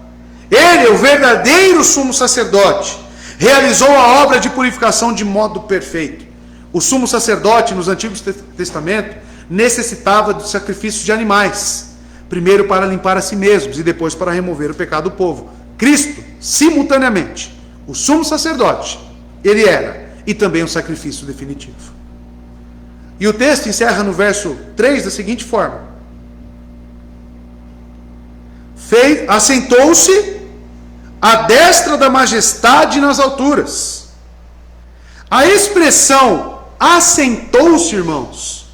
Ele, o verdadeiro sumo sacerdote, realizou a obra de purificação de modo perfeito. O sumo sacerdote, nos Antigos Testamentos, necessitava do sacrifício de animais, primeiro para limpar a si mesmos e depois para remover o pecado do povo. Cristo, simultaneamente, o sumo sacerdote, ele era, e também o sacrifício definitivo. E o texto encerra no verso 3 da seguinte forma: assentou-se à destra da majestade nas alturas. A expressão assentou-se, irmãos,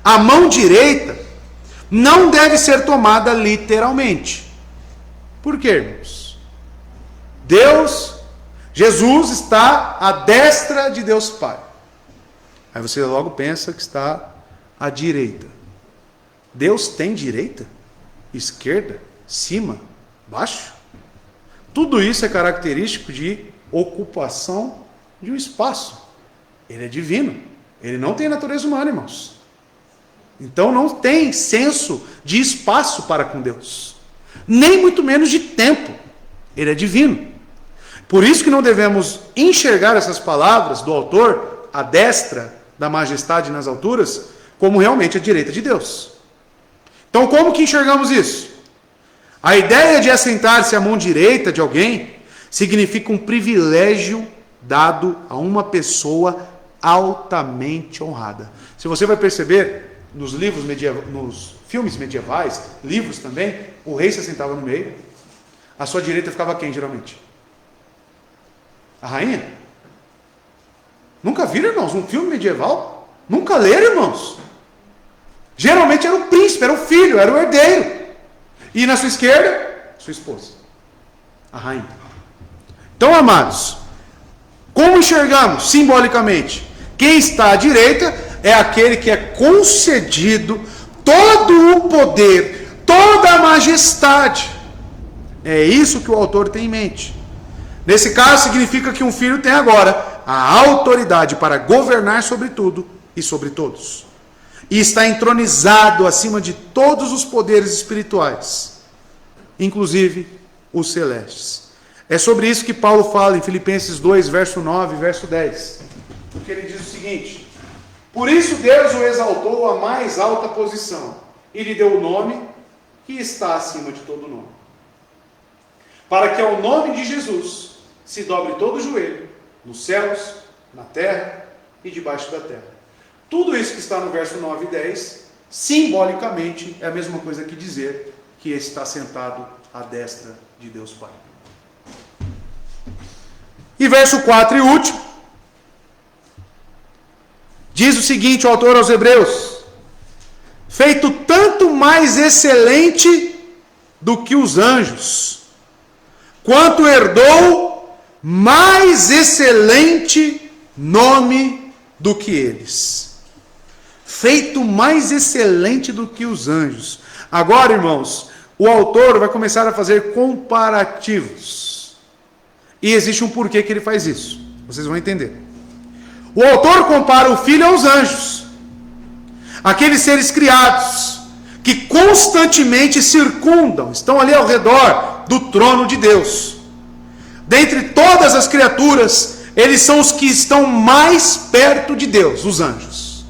a mão direita, não deve ser tomada literalmente. Por quê, irmãos? Jesus está à destra de Deus Pai. Aí você logo pensa que está à direita. Deus tem direita? Esquerda? Cima? Baixo? Tudo isso é característico de ocupação de um espaço. Ele é divino. Ele não tem natureza humana, irmãos. Então não tem senso de espaço para com Deus. Nem muito menos de tempo. Ele é divino. Por isso que não devemos enxergar essas palavras do autor, à destra da majestade nas alturas, como realmente a direita de Deus. Então como que enxergamos isso? A ideia de assentar-se à mão direita de alguém significa um privilégio dado a uma pessoa altamente honrada. Se você vai perceber nos livros nos filmes medievais, livros também, o rei se assentava no meio, à sua direita ficava quem geralmente? A rainha? Nunca viram, irmãos, um filme medieval? Nunca leram, irmãos? Geralmente era o príncipe, era o filho, era o herdeiro. E na sua esquerda, sua esposa, a rainha. Então, amados, como enxergamos simbolicamente? Quem está à direita é aquele que é concedido todo o poder, toda a majestade. É isso que o autor tem em mente. Nesse caso, significa que um filho tem agora a autoridade para governar sobre tudo e sobre todos. E está entronizado acima de todos os poderes espirituais, inclusive os celestes. É sobre isso que Paulo fala em Filipenses 2, verso 9 e verso 10. Porque ele diz o seguinte: por isso Deus o exaltou à mais alta posição e lhe deu o nome que está acima de todo nome, para que ao nome de Jesus se dobre todo o joelho, nos céus, na terra e debaixo da terra. Tudo isso que está no verso 9 e 10, simbolicamente, é a mesma coisa que dizer que está sentado à destra de Deus Pai. E verso 4 e último, diz o seguinte, o autor aos Hebreus: feito tanto mais excelente do que os anjos, quanto herdou mais excelente nome do que eles. Feito mais excelente do que os anjos. Agora, irmãos, o autor vai começar a fazer comparativos. E existe um porquê que ele faz isso. Vocês vão entender. O autor compara o filho aos anjos, aqueles seres criados que constantemente circundam, estão ali ao redor do trono de Deus. Dentre todas as criaturas, eles são os que estão mais perto de Deus, os anjos.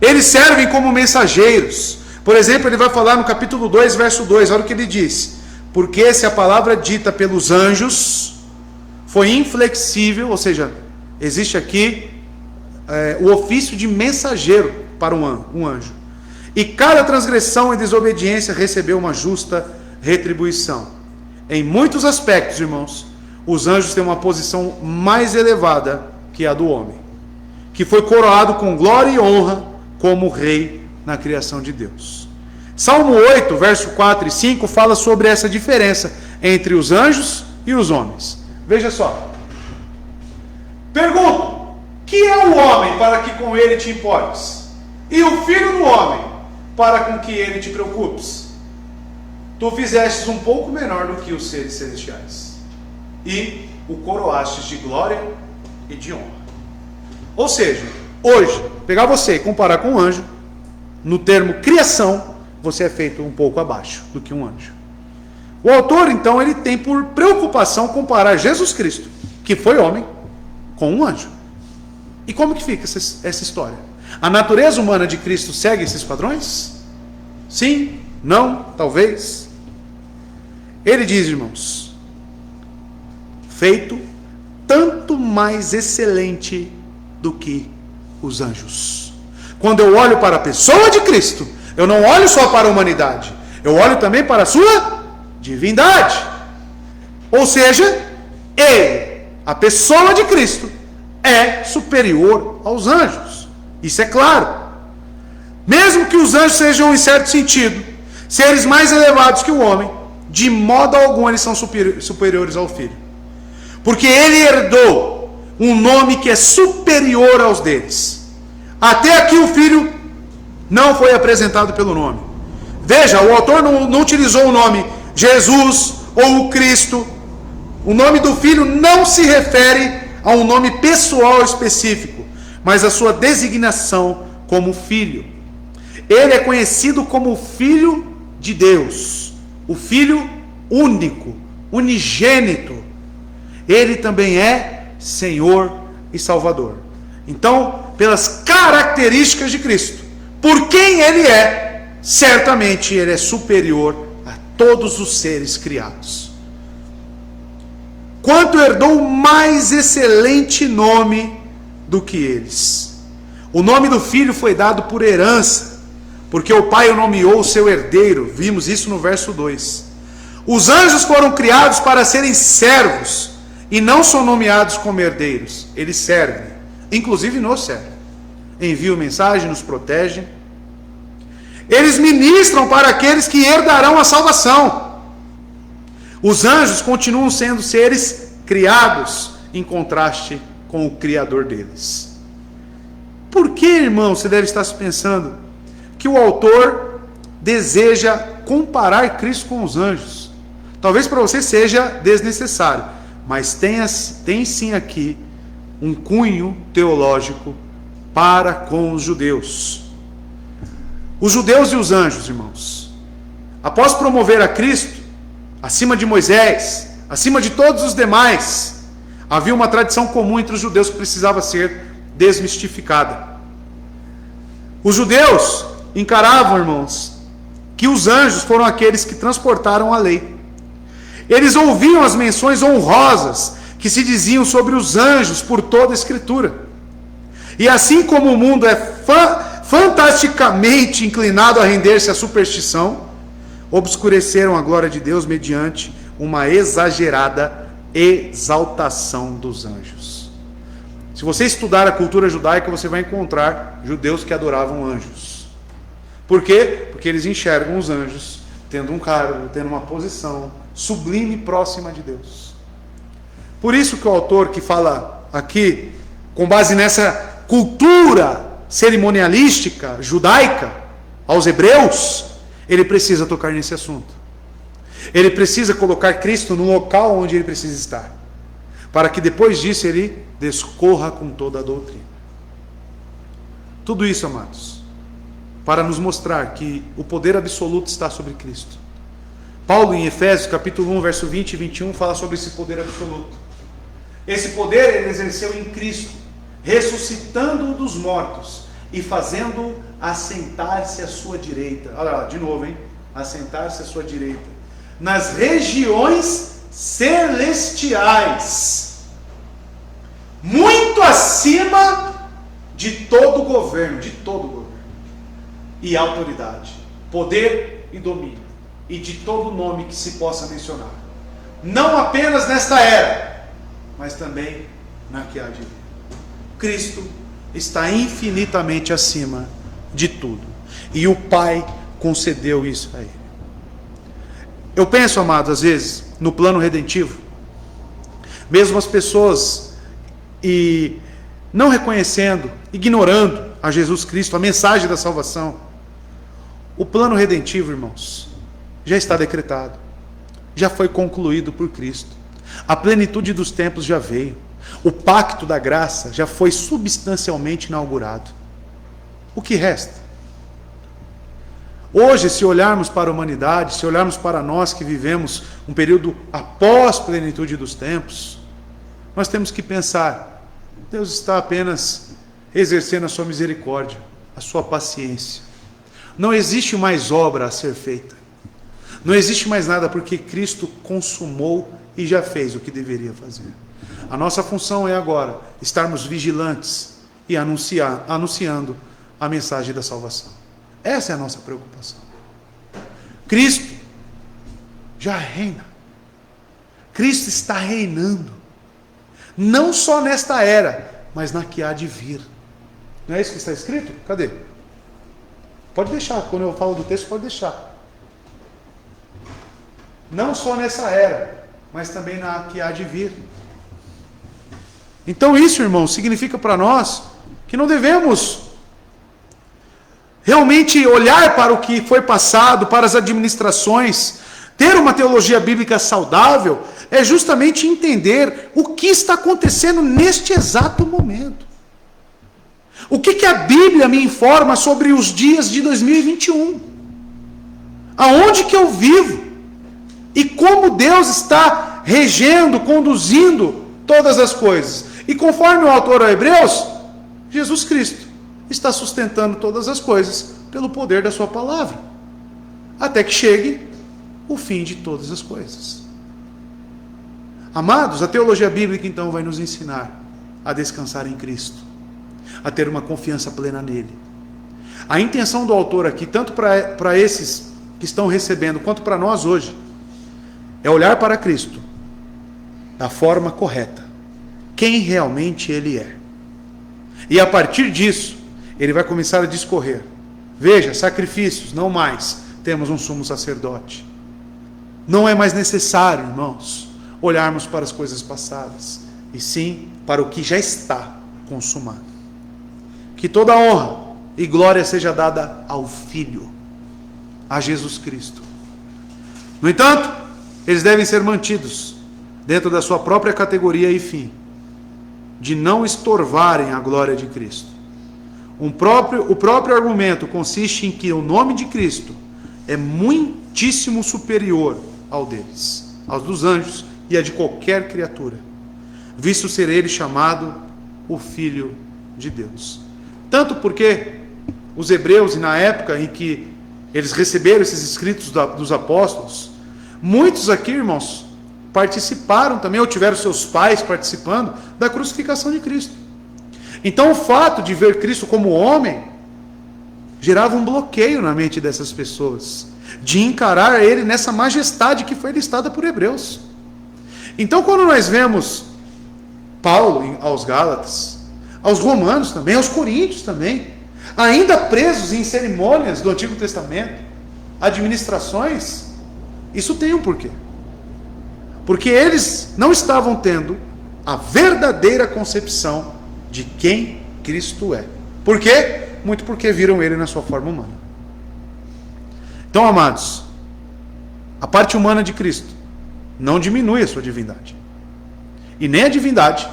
Eles servem como mensageiros. Por exemplo, ele vai falar no capítulo 2, verso 2, olha o que ele diz: porque se a palavra dita pelos anjos foi inflexível, ou seja, existe aqui o ofício de mensageiro para um anjo, e cada transgressão e desobediência recebeu uma justa retribuição. Em muitos aspectos, irmãos, os anjos têm uma posição mais elevada que a do homem, que foi coroado com glória e honra como rei na criação de Deus. Salmo 8, verso 4 e 5 fala sobre essa diferença entre os anjos e os homens. Veja só. Pergunto: que é o homem para que com ele te importes? E o filho do homem para com que ele te preocupes? Tu fizestes um pouco menor do que os seres celestiais, e o coroastes de glória e de honra. Ou seja, hoje, pegar você e comparar com um anjo, no termo criação, você é feito um pouco abaixo do que um anjo. O autor, então, ele tem por preocupação comparar Jesus Cristo, que foi homem, com um anjo. E como que fica essa história? A natureza humana de Cristo segue esses padrões? Sim? Não? Talvez? Ele diz, irmãos, feito tanto mais excelente do que os anjos. Quando eu olho para a pessoa de Cristo, eu não olho só para a humanidade, eu olho também para a sua divindade. Ou seja, ele, a pessoa de Cristo, é superior aos anjos. Isso é claro. Mesmo que os anjos sejam, em certo sentido, seres mais elevados que o homem, de modo algum eles são superiores ao Filho. Porque ele herdou um nome que é superior aos deles. Até aqui o Filho não foi apresentado pelo nome. Veja, o autor não utilizou o nome Jesus ou o Cristo. O nome do Filho não se refere a um nome pessoal específico, mas a sua designação como Filho. Ele é conhecido como o Filho de Deus, o Filho único, unigênito. Ele também é Senhor e Salvador. Então, pelas características de Cristo, por quem Ele é, certamente Ele é superior a todos os seres criados. Quanto herdou mais excelente nome do que eles. O nome do Filho foi dado por herança, porque o Pai o nomeou o seu herdeiro. Vimos isso no verso 2. Os anjos foram criados para serem servos, e não são nomeados como herdeiros. Eles servem, inclusive nos servem. Enviam mensagem, nos protegem. Eles ministram para aqueles que herdarão a salvação. Os anjos continuam sendo seres criados, em contraste com o Criador deles. Por que, irmão, você deve estar se pensando que o autor deseja comparar Cristo com os anjos? Talvez para você seja desnecessário, mas tem sim aqui um cunho teológico para com os judeus. Os judeus e os anjos, irmãos, após promover a Cristo acima de Moisés, acima de todos os demais, havia uma tradição comum entre os judeus que precisava ser desmistificada. Os judeus encaravam, irmãos, que os anjos foram aqueles que transportaram a lei. Eles ouviam as menções honrosas que se diziam sobre os anjos por toda a Escritura. E assim como o mundo é fantasticamente inclinado a render-se à superstição, obscureceram a glória de Deus mediante uma exagerada exaltação dos anjos. Se você estudar a cultura judaica, você vai encontrar judeus que adoravam anjos. Por quê? Porque eles enxergam os anjos tendo um cargo, tendo uma posição sublime, próxima de Deus. Por isso que o autor que fala aqui, com base nessa cultura cerimonialística judaica, aos hebreus, ele precisa tocar nesse assunto. Ele precisa colocar Cristo no local onde ele precisa estar, para que depois disso ele discorra com toda a doutrina. Tudo isso, amados, para nos mostrar que o poder absoluto está sobre Cristo. Paulo, em Efésios, capítulo 1, verso 20 e 21, fala sobre esse poder absoluto. Esse poder ele exerceu em Cristo, ressuscitando-o dos mortos e fazendo-o assentar-se à sua direita. Olha lá, de novo, hein? Assentar-se à sua direita. Nas regiões celestiais, muito acima de todo governo, e autoridade, poder e domínio, e de todo nome que se possa mencionar, não apenas nesta era, mas também na que há de vir. Cristo está infinitamente acima de tudo, e o Pai concedeu isso a ele. Eu penso, amados, às vezes, no plano redentivo, mesmo as pessoas não reconhecendo, ignorando a Jesus Cristo, a mensagem da salvação, o plano redentivo, irmãos, já está decretado, já foi concluído por Cristo, a plenitude dos tempos já veio, o pacto da graça já foi substancialmente inaugurado. O que resta? Hoje, se olharmos para a humanidade, se olharmos para nós que vivemos um período após a plenitude dos tempos, nós temos que pensar, Deus está apenas exercendo a sua misericórdia, a sua paciência. Não existe mais obra a ser feita. Não existe mais nada, porque Cristo consumou e já fez o que deveria fazer. A nossa função é agora estarmos vigilantes e anunciando a mensagem da salvação. Essa é a nossa preocupação. Cristo já reina. Cristo está reinando. Não só nesta era, mas na que há de vir. Não é isso que está escrito? Cadê? Pode deixar, quando eu falo do texto, pode deixar. Não só nessa era, mas também na que há de vir. Então isso, irmãos, significa para nós que não devemos realmente olhar para o que foi passado, para as administrações. Ter uma teologia bíblica saudável é justamente entender o que está acontecendo neste exato momento. O que a Bíblia me informa sobre os dias de 2021? Aonde que eu vivo? E como Deus está regendo, conduzindo todas as coisas. E conforme o autor aos Hebreus, Jesus Cristo está sustentando todas as coisas pelo poder da sua palavra. Até que chegue o fim de todas as coisas. Amados, a teologia bíblica então vai nos ensinar a descansar em Cristo, a ter uma confiança plena nele. A intenção do autor aqui, tanto para esses que estão recebendo, quanto para nós hoje, é olhar para Cristo da forma correta, quem realmente ele é. E a partir disso, ele vai começar a discorrer. Veja, sacrifícios, não mais temos um sumo sacerdote. Não é mais necessário, irmãos, olharmos para as coisas passadas, e sim para o que já está consumado. Que toda honra e glória seja dada ao Filho, a Jesus Cristo. No entanto, eles devem ser mantidos dentro da sua própria categoria e fim, de não estorvarem a glória de Cristo. O próprio argumento consiste em que o nome de Cristo é muitíssimo superior ao deles, aos dos anjos e a de qualquer criatura, visto ser ele chamado o Filho de Deus. Tanto porque os hebreus, na época em que eles receberam esses escritos dos apóstolos, muitos aqui, irmãos, participaram também, ou tiveram seus pais participando da crucificação de Cristo. Então o fato de ver Cristo como homem gerava um bloqueio na mente dessas pessoas, de encarar ele nessa majestade que foi listada por Hebreus. Então quando nós vemos Paulo aos Gálatas, aos romanos também, aos coríntios também, ainda presos em cerimônias do Antigo Testamento, administrações, isso tem um porquê. Porque eles não estavam tendo a verdadeira concepção de quem Cristo é. Por quê? Muito porque viram ele na sua forma humana. Então, amados, a parte humana de Cristo não diminui a sua divindade. E nem a divindade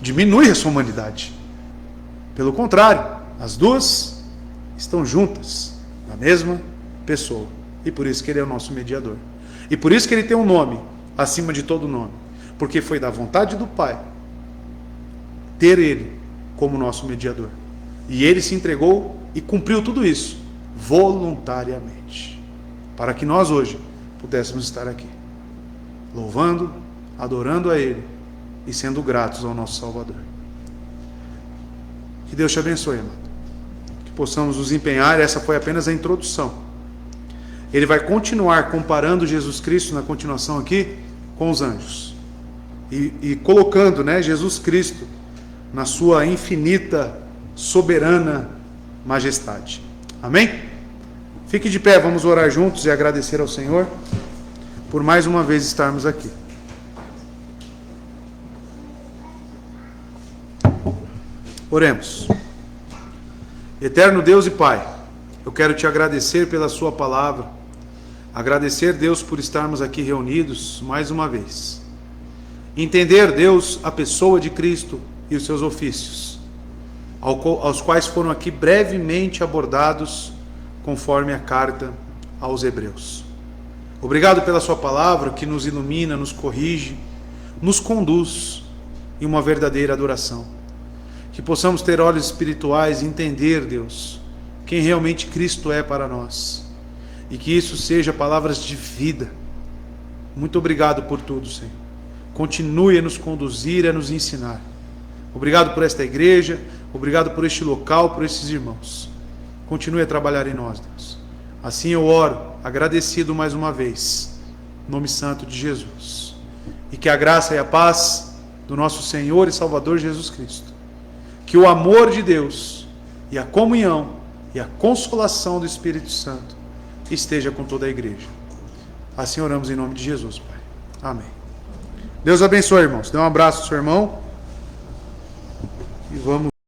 diminui a sua humanidade. Pelo contrário, as duas estão juntas na mesma pessoa. E por isso que ele é o nosso mediador. E por isso que ele tem um nome acima de todo nome. Porque foi da vontade do Pai ter ele como nosso mediador. E ele se entregou e cumpriu tudo isso voluntariamente, para que nós hoje pudéssemos estar aqui, louvando, adorando a ele e sendo gratos ao nosso Salvador. Que Deus te abençoe, amado. Que possamos nos empenhar. Essa foi apenas a introdução. Ele vai continuar comparando Jesus Cristo na continuação aqui com os anjos. E colocando, Jesus Cristo na sua infinita, soberana majestade. Amém? Fique de pé, vamos orar juntos e agradecer ao Senhor por mais uma vez estarmos aqui. Oremos. Eterno Deus e Pai, eu quero te agradecer pela sua palavra, agradecer, Deus, por estarmos aqui reunidos mais uma vez. Entender, Deus, a pessoa de Cristo e os seus ofícios, aos quais foram aqui brevemente abordados conforme a carta aos Hebreus. Obrigado pela sua palavra que nos ilumina, nos corrige, nos conduz em uma verdadeira adoração. Que possamos ter olhos espirituais e entender, Deus, quem realmente Cristo é para nós. e que isso seja palavras de vida. Muito obrigado por tudo, Senhor. Continue a nos conduzir, a nos ensinar. Obrigado por esta igreja, obrigado por este local, por esses irmãos. Continue a trabalhar em nós, Deus. Assim eu oro, agradecido mais uma vez, em nome santo de Jesus. E que a graça e a paz do nosso Senhor e Salvador Jesus Cristo, que o amor de Deus e a comunhão e a consolação do Espírito Santo esteja com toda a igreja. Assim oramos em nome de Jesus, Pai. Amém. Deus abençoe, irmãos. Dê um abraço ao seu irmão e vamos